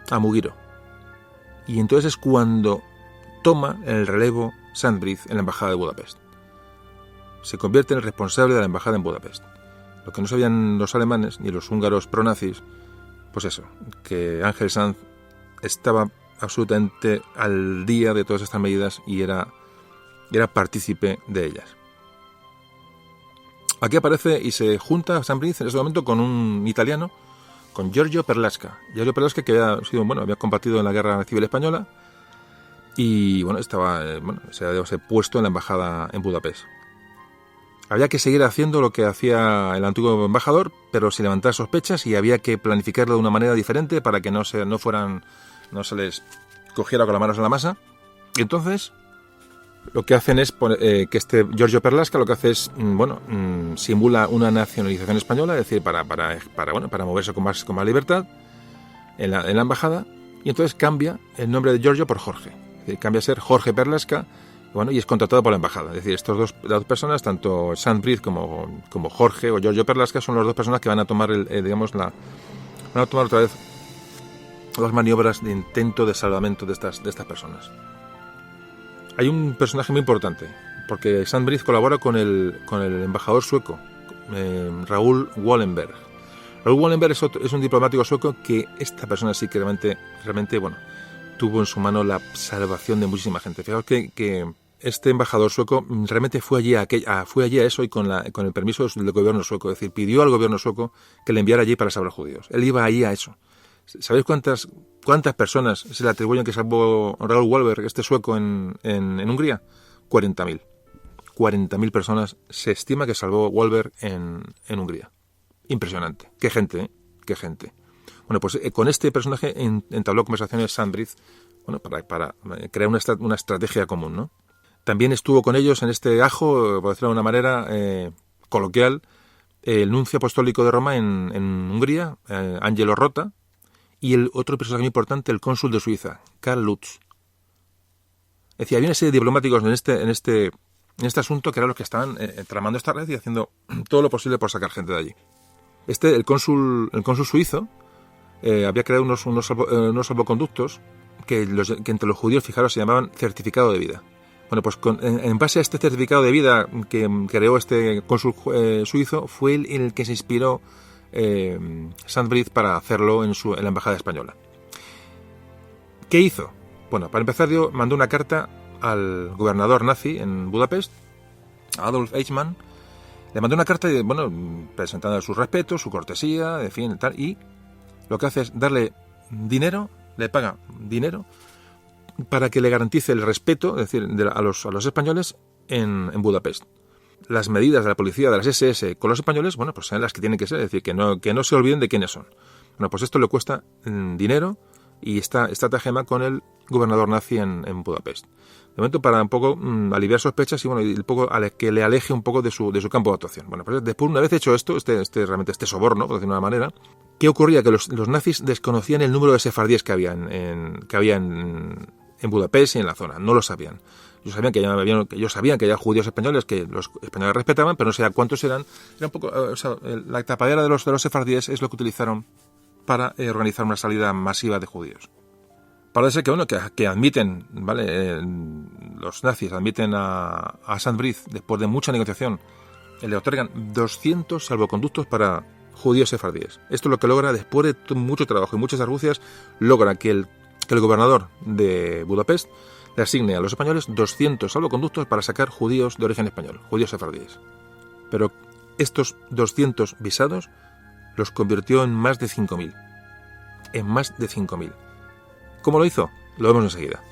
a Mugiro. Y entonces es cuando toma el relevo Sandbrith en la embajada de Budapest. Se convierte en el responsable de la embajada en Budapest. Lo que no sabían los alemanes ni los húngaros pronazis, pues eso, que Ángel Sanz estaba absolutamente al día de todas estas medidas y era partícipe de ellas. Aquí aparece y se junta Sandbrith en ese momento con un italiano, con Giorgio Perlasca. Giorgio Perlasca, que había combatido en la Guerra Civil Española y se había puesto en la embajada en Budapest. Había que seguir haciendo lo que hacía el antiguo embajador, pero sin levantar sospechas, y había que planificarlo de una manera diferente para que no se les cogiera con las manos en la masa. Y entonces lo que hacen es que este Giorgio Perlasca lo que hace es simula una nacionalización española, es decir, para moverse con más libertad en la embajada, y entonces cambia el nombre de Giorgio por Jorge. Es decir, cambia a ser Jorge Perlasca. Y es contratado por la embajada. Es decir, las dos personas, tanto Sandbrith como Jorge o Giorgio Perlasca, son las dos personas que van a tomar van a tomar otra vez las maniobras de intento de salvamento de estas personas. Hay un personaje muy importante, porque Sandbrith colabora con el embajador sueco, Raoul Wallenberg. Raoul Wallenberg es un diplomático sueco que esta persona sí que realmente tuvo en su mano la salvación de muchísima gente. Fijaos que este embajador sueco realmente fue allí a eso y con el permiso del gobierno sueco. Es decir, pidió al gobierno sueco que le enviara allí para salvar judíos. Él iba allí a eso. ¿Sabéis cuántas personas se le atribuyen que salvó Raoul Wallenberg, este sueco, en Hungría? 40.000. 40.000 personas se estima que salvó Wallenberg en Hungría. Impresionante. Qué gente, ¿eh? Qué gente. Bueno, pues con este personaje entabló conversaciones Sandbrith, para crear una estrategia común, ¿no? También estuvo con ellos en este ajo, por decirlo de una manera coloquial, el nuncio apostólico de Roma en Hungría, Angelo Rota, y el otro personaje muy importante, el cónsul de Suiza, Karl Lutz. Es decir, había una serie de diplomáticos en este asunto que eran los que estaban tramando esta red y haciendo todo lo posible por sacar gente de allí. El cónsul suizo había creado unos salvoconductos que entre los judíos, fijaros, se llamaban certificado de vida. Bueno, pues en base a este certificado de vida que creó este cónsul suizo, fue el que se inspiró Sandbrith para hacerlo en la embajada española. ¿Qué hizo? Bueno, para empezar, mandó una carta al gobernador nazi en Budapest, Adolf Eichmann. Le mandó una carta, presentando sus respetos, su cortesía, en fin, tal, y lo que hace es darle dinero, le paga dinero para que le garantice el respeto, es decir, a los españoles en Budapest. las medidas de la policía, de las SS con los españoles, bueno, pues sean las que tienen que ser, es decir, que no se olviden de quiénes son. Bueno, pues esto le cuesta dinero y está tratagema con el gobernador nazi en Budapest. De momento para un poco aliviar sospechas y bueno, y un poco que le aleje un poco de su campo de actuación. Bueno, pues después, una vez hecho esto, realmente este soborno, por decirlo de una manera, ¿qué ocurría? Que los nazis desconocían el número de sefardíes que había en Budapest y en la zona, no lo sabían. Ellos sabían que había judíos españoles que los españoles respetaban, pero no sabían cuántos eran. Era un poco, la tapadera de los sefardíes es lo que utilizaron para organizar una salida masiva de judíos. Parece que admiten, ¿vale? Los nazis admiten a Sandbrith, después de mucha negociación, le otorgan 200 salvoconductos para judíos sefardíes. Esto es lo que logra, después de mucho trabajo y muchas argucias, logra que el gobernador de Budapest le asigne a los españoles 200 salvoconductos para sacar judíos de origen español, judíos sefardíes. Pero estos 200 visados los convirtió en más de 5.000. En más de 5.000. ¿Cómo lo hizo? Lo vemos enseguida.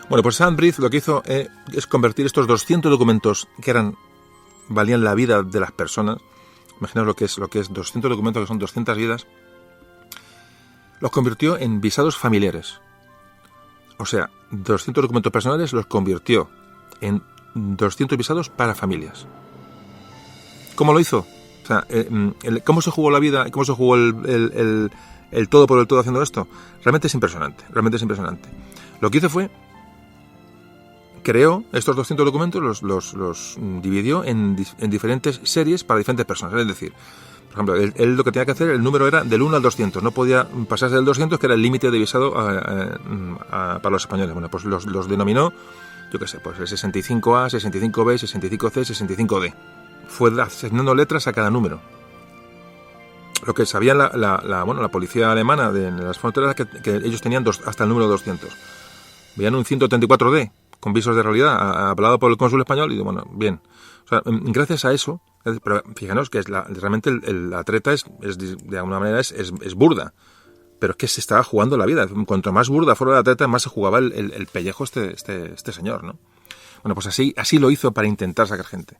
Bueno, pues Sandbrith lo que hizo es convertir estos 200 documentos que valían la vida de las personas. Imaginaos lo que es 200 documentos que son 200 vidas. Los convirtió en visados familiares. O sea, 200 documentos personales los convirtió en 200 visados para familias. ¿Cómo lo hizo? O sea, ¿cómo se jugó la vida y cómo se jugó el todo por el todo haciendo esto? Realmente es impresionante. Lo que hizo fue creó estos 200 documentos, los dividió en diferentes series para diferentes personas. Es decir, por ejemplo, él lo que tenía que hacer, el número era del 1 al 200. No podía pasarse del 200, que era el límite de visado para los españoles. Bueno, pues los denominó, yo qué sé, pues el 65A, 65B, 65C, 65D. Fue asignando letras a cada número. Lo que sabía la policía alemana en las fronteras que ellos tenían hasta el número 200. Veían un 134D, con visos de realidad, hablado por el cónsul español, y bueno, bien. O sea, gracias a eso, pero fíjanos que realmente la treta de alguna manera es burda, pero es que se estaba jugando la vida. Cuanto más burda fuera la treta, más se jugaba el pellejo este señor, ¿no? Bueno, pues así lo hizo para intentar sacar gente.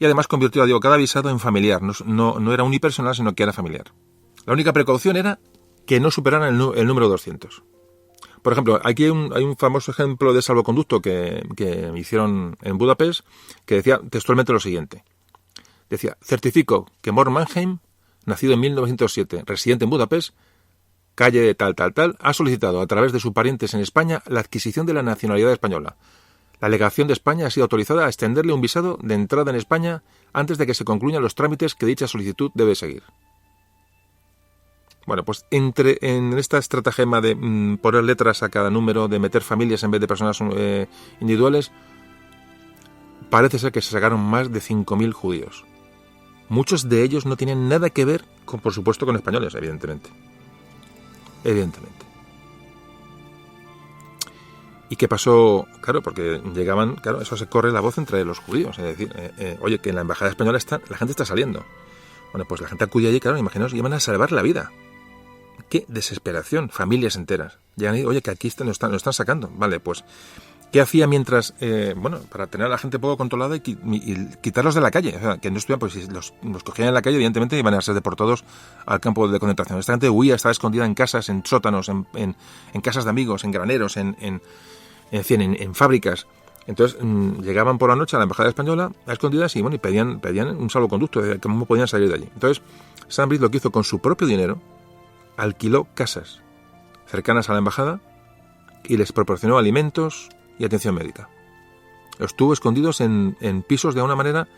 Y además convirtió a cada visado en familiar, no era unipersonal, sino que era familiar. La única precaución era que no superaran el número 200. Por ejemplo, aquí hay un famoso ejemplo de salvoconducto que hicieron en Budapest, que decía textualmente lo siguiente. Decía: certifico que Mort Mannheim, nacido en 1907, residente en Budapest, calle de tal, ha solicitado a través de sus parientes en España la adquisición de la nacionalidad española. La legación de España ha sido autorizada a extenderle un visado de entrada en España antes de que se concluyan los trámites que dicha solicitud debe seguir. Bueno, pues en esta estratagema de poner letras a cada número, de meter familias en vez de personas individuales, parece ser que se sacaron más de 5.000 judíos. Muchos de ellos no tenían nada que ver, por supuesto, con españoles, evidentemente. ¿Y qué pasó? Claro, porque llegaban, claro, eso se corre la voz entre los judíos, es decir, oye, que en la embajada española la gente está saliendo. Bueno, pues la gente acudía allí, claro, imaginaos, iban a salvar la vida. ¡Qué desesperación! Familias enteras. Llegan y, oye, que aquí nos están sacando. Vale, pues, ¿qué hacía mientras, para tener a la gente poco controlada y quitarlos de la calle? O sea, que no estuvieran, pues si los cogían en la calle, evidentemente iban a ser deportados al campo de concentración. Esta gente huía, estaba escondida en casas, en sótanos, en casas de amigos, en graneros, en fábricas. Entonces llegaban por la noche a la embajada española a escondidas y pedían un salvoconducto de cómo podían salir de allí. Entonces Sandbrith lo que hizo con su propio dinero, alquiló casas cercanas a la embajada y les proporcionó alimentos y atención médica. Los tuvo escondidos en pisos de alguna manera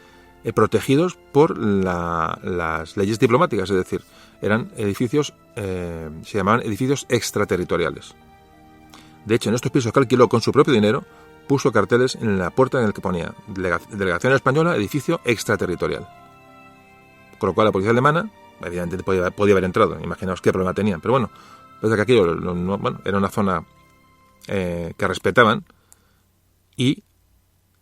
protegidos por las leyes diplomáticas, es decir, eran edificios, se llamaban edificios extraterritoriales. De hecho, en estos pisos que alquiló con su propio dinero, puso carteles en la puerta en el que ponía Delegación Española, edificio extraterritorial. Con lo cual la policía alemana, evidentemente, podía haber entrado. Imaginaos qué problema tenían. Pero bueno, desde que aquello era una zona que respetaban, y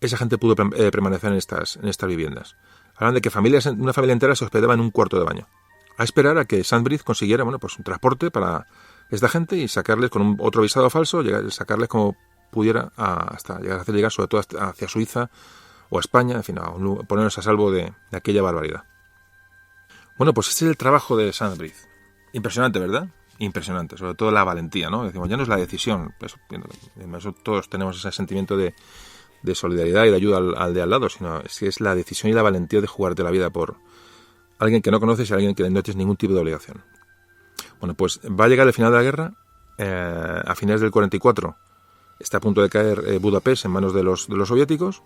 esa gente pudo permanecer en estas viviendas. Hablan de que una familia entera se hospedaba en un cuarto de baño, a esperar a que Sandbridge consiguiera un transporte para esta gente y sacarles con otro visado falso, sacarles como pudiera hasta llegar a hacer llegar sobre todo hacia Suiza o a España, en fin, ponernos a salvo de aquella barbaridad. Bueno, pues ese es el trabajo de Sandbridge. Impresionante, ¿verdad? Impresionante, sobre todo la valentía, ¿no? Decimos, ya no es la decisión, eso todos tenemos ese sentimiento de solidaridad y de ayuda al de al lado, sino si es la decisión y la valentía de jugarte la vida por alguien que no conoces y alguien que no tienes ningún tipo de obligación. Bueno, pues va a llegar el final de la guerra, a finales del 44, está a punto de caer Budapest en manos de los soviéticos.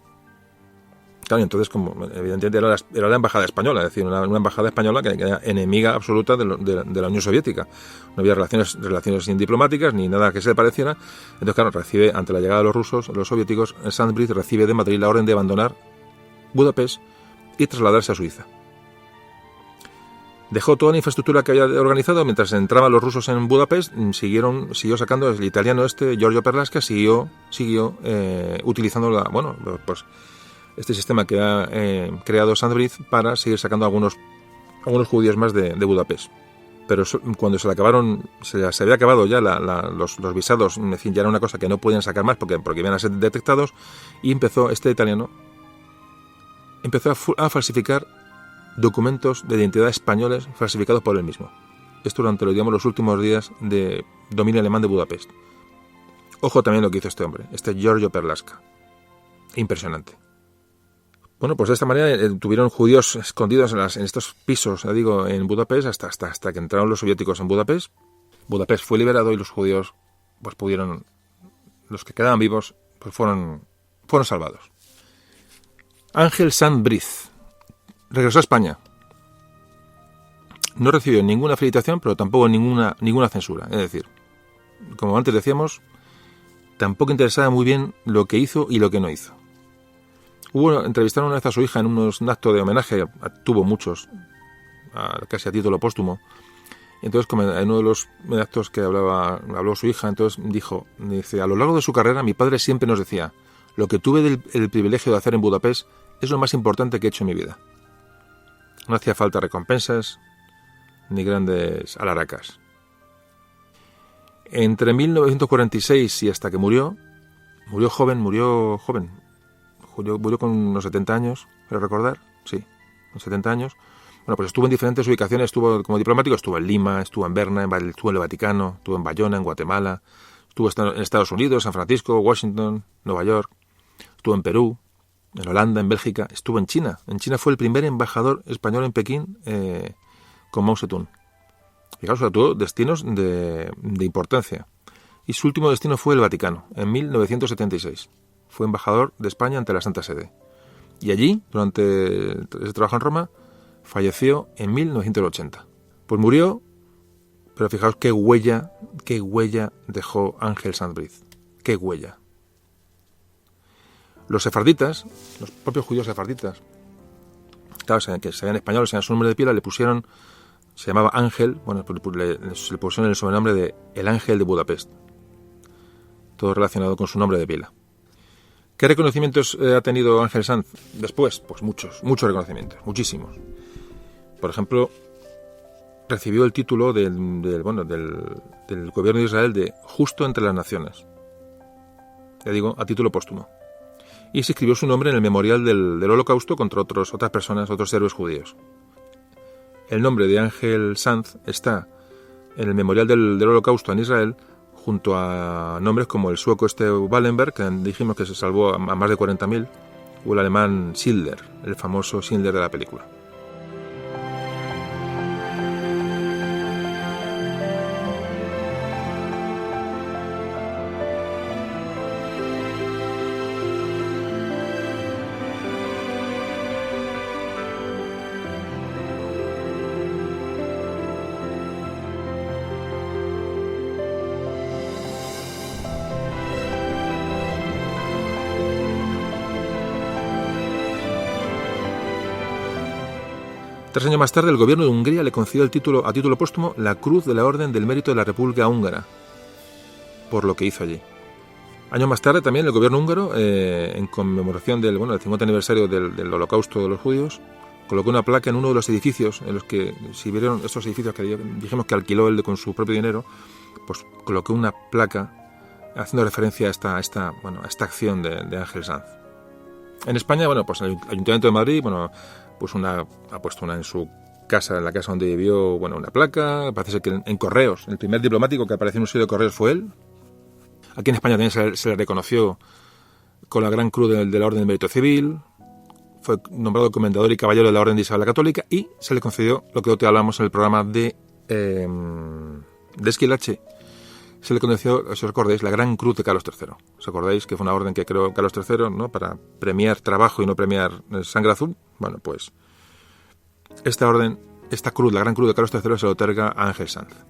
Claro, entonces, como evidentemente era la embajada española, es decir, una embajada española que era enemiga absoluta de la Unión Soviética. No había relaciones diplomáticas ni nada que se le pareciera. Entonces, claro, recibe, ante la llegada de los soviéticos, Sandbridge recibe de Madrid la orden de abandonar Budapest y trasladarse a Suiza. Dejó toda la infraestructura que había organizado. Mientras entraban los rusos en Budapest, siguió sacando el italiano Giorgio Perlasca, siguió utilizando este sistema que ha creado Sandbridge para seguir sacando algunos judíos más de Budapest. Pero cuando se había acabado ya los visados, es decir, ya era una cosa que no podían sacar más porque iban a ser detectados, y este italiano empezó a falsificar documentos de identidad españoles falsificados por él mismo. Esto durante los últimos días de dominio alemán de Budapest. Ojo también lo que hizo este hombre, Giorgio Perlasca. Impresionante. Bueno, pues de esta manera tuvieron judíos escondidos en estos pisos, en Budapest, hasta que entraron los soviéticos en Budapest. Budapest fue liberado y los judíos, pues los que quedaban vivos, pues fueron salvados. Ángel Sandbridge regresó a España. No recibió ninguna felicitación, pero tampoco ninguna censura. Es decir, como antes decíamos, tampoco interesaba muy bien lo que hizo y lo que no hizo. Entrevistaron una vez a su hija en un acto de homenaje, tuvo muchos, casi a título póstumo. Entonces, como en uno de los actos que habló su hija, entonces dice, a lo largo de su carrera mi padre siempre nos decía, lo que tuve el privilegio de hacer en Budapest es lo más importante que he hecho en mi vida. No hacía falta recompensas ni grandes alaracas. Entre 1946 y hasta que murió joven, murió con unos 70 años, ¿para recordar? Sí, unos 70 años. Bueno, pues estuvo en diferentes ubicaciones, estuvo como diplomático, estuvo en Lima, estuvo en Berna, estuvo en el Vaticano, estuvo en Bayona, en Guatemala, estuvo en Estados Unidos, San Francisco, Washington, Nueva York, estuvo en Perú, en Holanda, en Bélgica, estuvo en China. En China fue el primer embajador español en Pekín con Mao Zedong. Fijaos, sobre todo destinos de importancia. Y su último destino fue el Vaticano, en 1976. Fue embajador de España ante la Santa Sede. Y allí, durante ese trabajo en Roma, falleció en 1980. Pues murió, pero fijaos qué huella dejó Ángel Sandbridge. Qué huella. Los sefarditas, los propios judíos sefarditas, claro, que sean españoles, sean su nombre de pila, le pusieron, se llamaba Ángel, le pusieron el sobrenombre de el Ángel de Budapest. Todo relacionado con su nombre de pila. ¿Qué reconocimientos ha tenido Ángel Sanz después? Pues muchos reconocimientos, muchísimos. Por ejemplo, recibió el título del gobierno de Israel de Justo entre las Naciones. Ya digo, a título póstumo. Y se escribió su nombre en el memorial del Holocausto contra otras personas, otros héroes judíos. El nombre de Ángel Sanz está en el memorial del Holocausto en Israel, junto a nombres como el sueco Wallenberg, que dijimos que se salvó a más de 40.000, o el alemán Schindler, el famoso Schindler de la película. 3 años más tarde, el gobierno de Hungría le concedió a título póstumo la Cruz de la Orden del Mérito de la República Húngara, por lo que hizo allí. Años más tarde también el gobierno húngaro, en conmemoración del 50 aniversario del Holocausto de los judíos, colocó una placa en uno de los edificios en los que, si vieron estos edificios que dijimos que alquiló él con su propio dinero, pues colocó una placa haciendo referencia a esta acción de Ángel Sanz. En España, pues el Ayuntamiento de Madrid, pues ha puesto una en su casa, en la casa donde vivió, una placa. Parece ser que en Correos, el primer diplomático que apareció en un sello de Correos fue él. Aquí en España también se le reconoció con la Gran Cruz de la Orden del Mérito Civil. Fue nombrado comendador y caballero de la Orden de Isabel la Católica y se le concedió lo que te hablamos en el programa de Esquilache. Se le concedió, si os acordáis, la Gran Cruz de Carlos III. ¿Os acordáis que fue una orden que creó Carlos III, ¿no?, para premiar trabajo y no premiar sangre azul? Bueno, pues esta orden, esta cruz, la Gran Cruz de Carlos III, se le otorga a Ángel Sanz.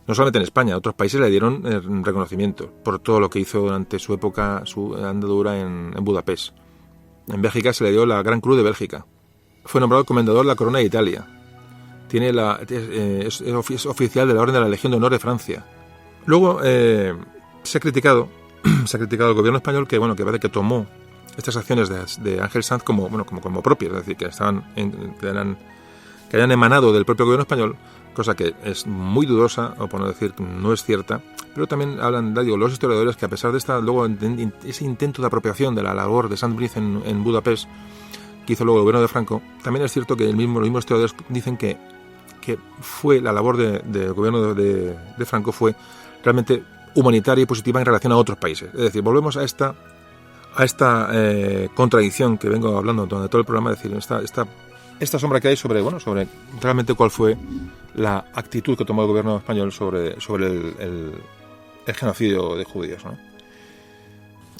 No solamente en España, otros países le dieron reconocimiento por todo lo que hizo durante su época, su andadura en Budapest. En Bélgica se le dio la Gran Cruz de Bélgica. Fue nombrado comendador de la Corona de Italia. Es oficial de la Orden de la Legión de Honor de Francia. Luego se ha criticado al gobierno español que parece que tomó estas acciones de Ángel Sanz como propias, es decir, que hayan emanado del propio gobierno español, cosa que es muy dudosa, o por no decir que no es cierta. Pero también hablan, los historiadores, que a pesar de ese intento de apropiación de la labor de Sanz-Briz en Budapest, que hizo luego el gobierno de Franco, también es cierto que los mismos historiadores dicen que fue la labor del gobierno de Franco fue realmente humanitaria y positiva en relación a otros países. Es decir, volvemos a esta contradicción que vengo hablando durante todo el programa, es decir, esta sombra que hay sobre realmente cuál fue la actitud que tomó el gobierno español sobre el genocidio de judíos, ¿no?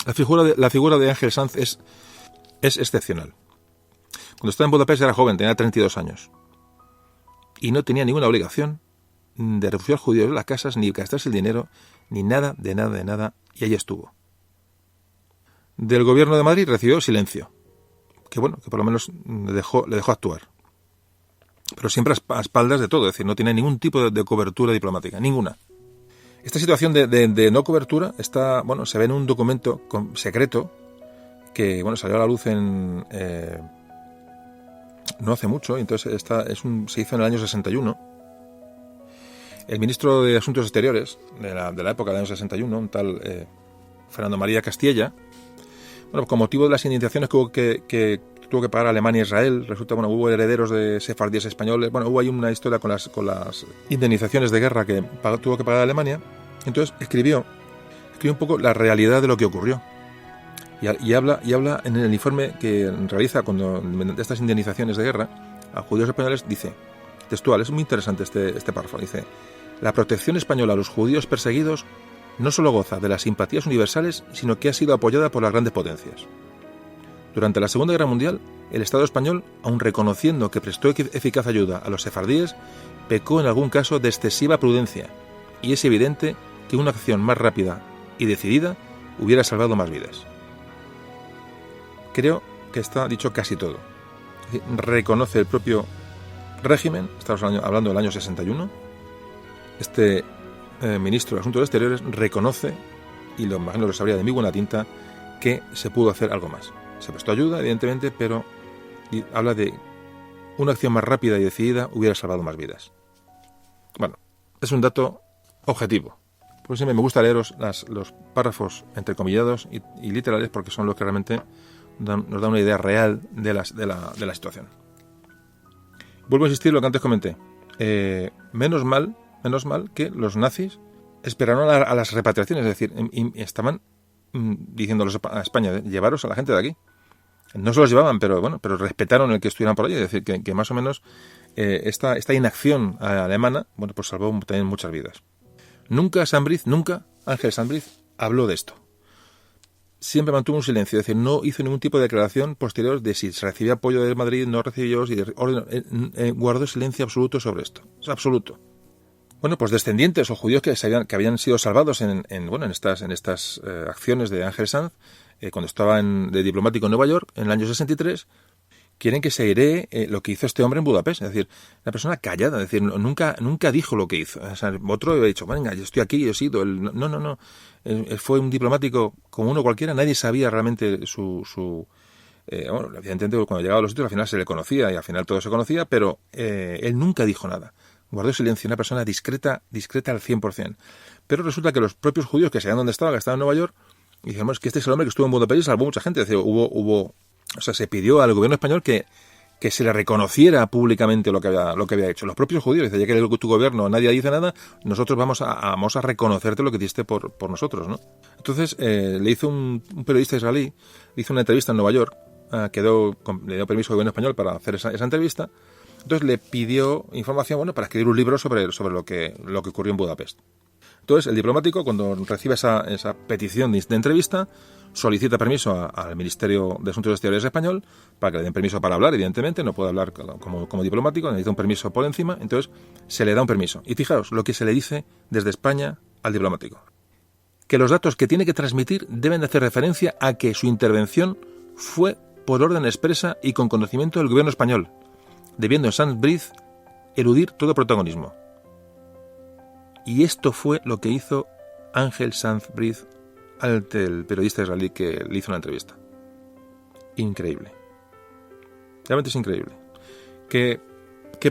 La figura de Ángel Sanz es excepcional. Cuando estaba en Budapest era joven, tenía 32 años. Y no tenía ninguna obligación de refugiar judíos en las casas, ni gastarse el dinero, ni nada, de nada, y allí estuvo. Del gobierno de Madrid recibió silencio, que por lo menos le dejó actuar. Pero siempre a espaldas de todo, es decir, no tiene ningún tipo de cobertura diplomática, ninguna. Esta situación de no cobertura se ve en un documento secreto que salió a la luz no hace mucho, entonces se hizo en el año 61. El ministro de Asuntos Exteriores de la época del año 61, un tal Fernando María Castilla, con motivo de las indemnizaciones que tuvo que pagar Alemania e Israel, resulta, hubo herederos de sefardíes españoles, hubo ahí una historia con las indemnizaciones de guerra que tuvo que pagar Alemania. Entonces escribió un poco la realidad de lo que ocurrió. Y habla en el informe que realiza de estas indemnizaciones de guerra a judíos españoles, dice, textual, es muy interesante este párrafo, dice: la protección española a los judíos perseguidos no solo goza de las simpatías universales, sino que ha sido apoyada por las grandes potencias. Durante la Segunda Guerra Mundial, el Estado español, aun reconociendo que prestó eficaz ayuda a los sefardíes, pecó en algún caso de excesiva prudencia, y es evidente que una acción más rápida y decidida hubiera salvado más vidas. Creo que está dicho casi todo. Es decir, reconoce el propio régimen, estamos hablando del año 61, este ministro de Asuntos Exteriores reconoce, y lo imagino lo sabría de muy buena tinta, que se pudo hacer algo más. Se prestó ayuda, evidentemente, pero habla de una acción más rápida y decidida hubiera salvado más vidas. Es un dato objetivo. Por eso me gusta leeros los párrafos entrecomillados y literales, porque son los que realmente nos dan una idea real de la situación. Vuelvo a insistir en lo que antes comenté. Menos mal que los nazis esperaron a las repatriaciones, es decir, estaban diciéndoles a España, llevaros a la gente de aquí. No se los llevaban, pero respetaron el que estuvieran por allí, es decir, que más o menos esta inacción alemana, pues salvó también muchas vidas. Nunca Ángel Sanz-Briz habló de esto. Siempre mantuvo un silencio, es decir, no hizo ningún tipo de declaración posterior de si recibía apoyo de Madrid, no recibió, guardó silencio absoluto sobre esto. Es absoluto. Pues descendientes o judíos que habían sido salvados en estas acciones de Ángel Sanz, cuando estaba de diplomático en Nueva York, en el año 63, quieren que se airee lo que hizo este hombre en Budapest. Es decir, una persona callada, es decir, nunca dijo lo que hizo. O sea, otro ha dicho, venga, yo estoy aquí, yo he sido. No. Él fue un diplomático como uno cualquiera, nadie sabía realmente bueno, evidentemente cuando llegaba a los sitios al final se le conocía y al final todo se conocía, pero él nunca dijo nada. Guardó silencio, una persona discreta al 100%. Pero resulta que los propios judíos que sabían dónde estaba, que estaban en Nueva York, y dijimos que este es el hombre que estuvo en Budapest y salvó mucha gente. Es decir, se pidió al gobierno español que se le reconociera públicamente lo que había hecho. Los propios judíos, dice, ya que tu gobierno nadie dice nada, nosotros vamos a reconocerte lo que hiciste por nosotros, ¿no? Entonces, le hizo un periodista israelí, le hizo una entrevista en Nueva York, le dio permiso al gobierno español para hacer esa entrevista. Entonces le pidió información, bueno, para escribir un libro sobre lo que ocurrió en Budapest. Entonces, el diplomático, cuando recibe esa petición de entrevista, solicita permiso al Ministerio de Asuntos Exteriores español para que le den permiso para hablar, evidentemente, no puede hablar como diplomático, necesita un permiso por encima, entonces se le da un permiso. Y fijaos lo que se le dice desde España al diplomático: que los datos que tiene que transmitir deben de hacer referencia a que su intervención fue por orden expresa y con conocimiento del gobierno español, debiendo en Sanz-Briz eludir todo protagonismo. Y esto fue lo que hizo Ángel Sanz-Briz ante el periodista israelí que le hizo una entrevista. Increíble. Realmente es increíble. Qué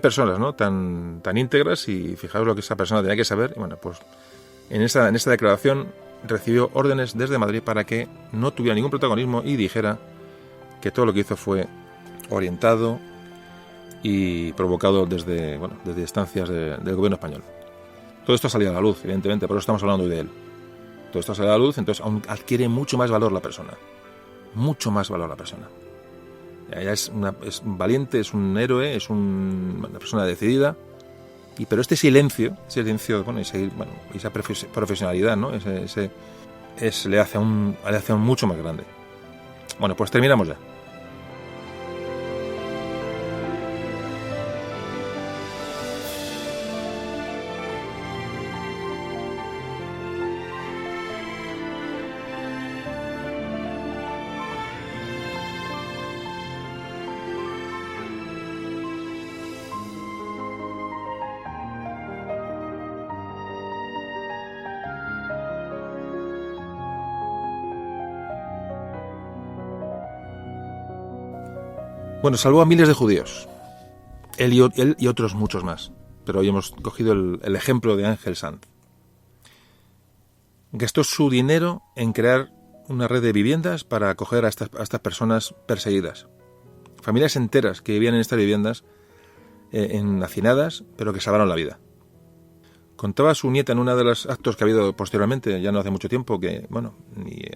personas, ¿no? Tan íntegras, y fijaos lo que esa persona tenía que saber. Y bueno, pues en esta declaración recibió órdenes desde Madrid para que no tuviera ningún protagonismo y dijera que todo lo que hizo fue orientado y provocado desde instancias del gobierno español. Todo esto ha salido a la luz, evidentemente, por eso estamos hablando hoy de él. Todo esto sale a la luz, entonces aún adquiere mucho más valor la persona. Mucho más valor la persona. Ella es valiente, es un héroe, es una persona decidida. Pero este silencio, bueno, esa profesionalidad, ¿no? Le hace aún mucho más grande. Bueno, pues terminamos ya. Bueno, salvó a miles de judíos. Él y otros muchos más. Pero hoy hemos cogido el ejemplo de Ángel Sanz. Gastó su dinero en crear una red de viviendas para acoger a estas personas perseguidas. Familias enteras que vivían en estas viviendas, hacinadas, pero que salvaron la vida. Contaba a su nieta en uno de los actos que ha habido posteriormente, ya no hace mucho tiempo, que bueno,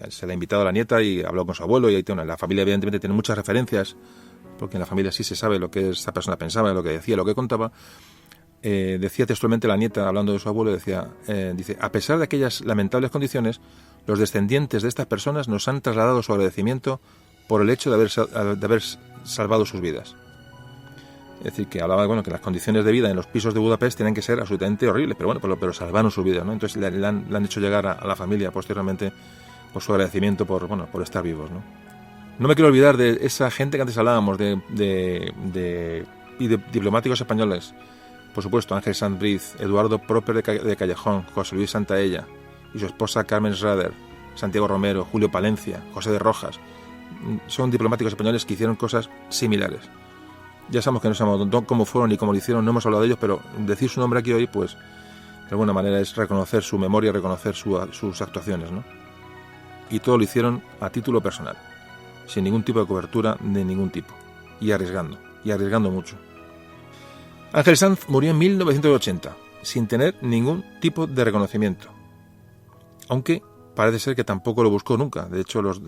se le ha invitado a la nieta y habló con su abuelo, y la familia evidentemente tiene muchas referencias, porque en la familia sí se sabe lo que esa persona pensaba, lo que decía, lo que contaba. Decía textualmente la nieta, hablando de su abuelo, dice: a pesar de aquellas lamentables condiciones, los descendientes de estas personas nos han trasladado su agradecimiento por el hecho de haber salvado sus vidas. Es decir, que hablaba que las condiciones de vida en los pisos de Budapest tienen que ser absolutamente horribles, pero salvaron su vida, ¿no? Entonces le han hecho llegar a la familia posteriormente por su agradecimiento por estar vivos, ¿no? No me quiero olvidar de esa gente que antes hablábamos, de diplomáticos españoles. Por supuesto, Ángel Sanz-Briz, Eduardo Proper de Callejón, José Luis Santaella y su esposa Carmen Schrader, Santiago Romero, Julio Palencia, José de Rojas. Son diplomáticos españoles que hicieron cosas similares. Ya sabemos que no sabemos cómo fueron ni cómo lo hicieron, no hemos hablado de ellos, pero decir su nombre aquí hoy, pues de alguna manera es reconocer su memoria, reconocer sus actuaciones, ¿no? Y todo lo hicieron a título personal, sin ningún tipo de cobertura de ningún tipo, y arriesgando mucho. Ángel Sanz murió en 1980, sin tener ningún tipo de reconocimiento, aunque parece ser que tampoco lo buscó nunca. De hecho, los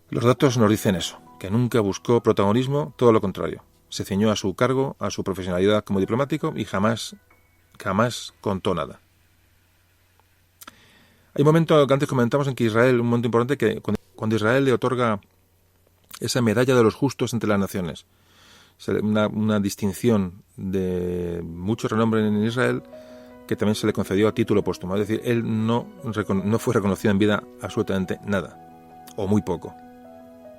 datos nos dicen eso, que nunca buscó protagonismo, todo lo contrario. Se ciñó a su cargo, a su profesionalidad como diplomático, y jamás contó nada. Hay un momento que antes comentamos en que Israel, un momento importante, que cuando Israel le otorga esa medalla de los justos entre las naciones, una distinción de mucho renombre en Israel, que también se le concedió a título póstumo. Es decir, él no fue reconocido en vida absolutamente nada, o muy poco.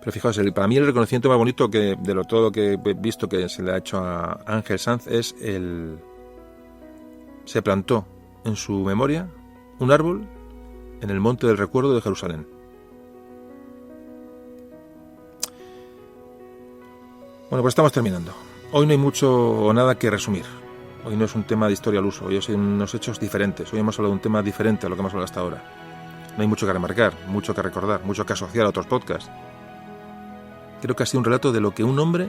Pero fijaos, para mí el reconocimiento más bonito que de todo lo que he visto que se le ha hecho a Ángel Sanz es se plantó en su memoria un árbol en el Monte del Recuerdo de Jerusalén. Bueno, pues estamos terminando. Hoy no hay mucho o nada que resumir. Hoy no es un tema de historia al uso, hoy son unos hechos diferentes. Hoy hemos hablado de un tema diferente a lo que hemos hablado hasta ahora. No hay mucho que remarcar, mucho que recordar, mucho que asociar a otros podcasts. Creo que ha sido un relato de lo que un hombre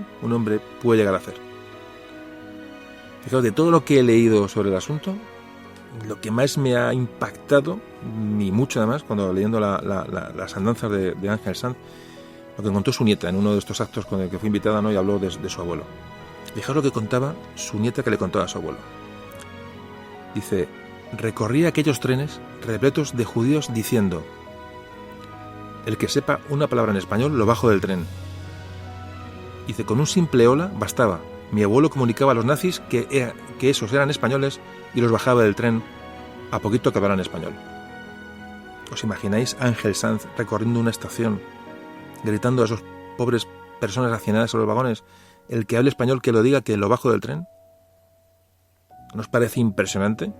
puede llegar a hacer. Fijaos, de todo lo que he leído sobre el asunto, lo que más me ha impactado, ni mucho además, cuando leyendo las andanzas de Ángel Sanz, lo que contó su nieta en uno de estos actos con el que fue invitada, ¿no? Y habló de su abuelo. Fijaos lo que contaba su nieta que le contaba a su abuelo. Dice: recorría aquellos trenes repletos de judíos diciendo: el que sepa una palabra en español lo bajo del tren. Dice: con un simple hola bastaba. Mi abuelo comunicaba a los nazis que esos eran españoles y los bajaba del tren a poquito que hablaran español. ¿Os imagináis a Ángel Sanz recorriendo una estación, gritando a esos pobres personas hacinadas en los vagones: el que hable español que lo diga, que lo bajo del tren? ¿No os parece impresionante?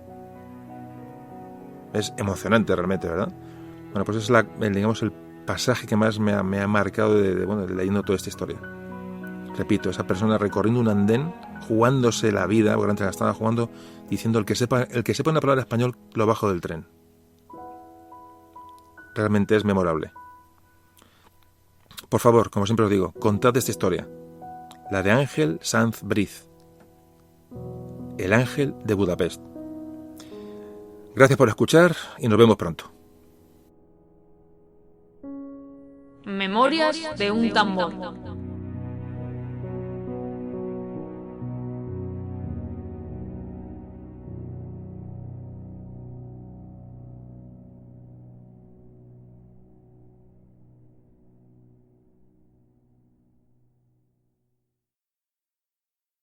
Es emocionante realmente, ¿verdad? Bueno, pues es digamos el pasaje que más me ha marcado de leyendo toda esta historia. Repito, esa persona recorriendo un andén, jugándose la vida, porque antes la estaba jugando, diciendo: el que sepa una palabra español lo bajo del tren. Realmente es memorable. Por favor, como siempre os digo, contad esta historia. La de Ángel Sanz Briz, el ángel de Budapest. Gracias por escuchar y nos vemos pronto. Memorias de un tambor.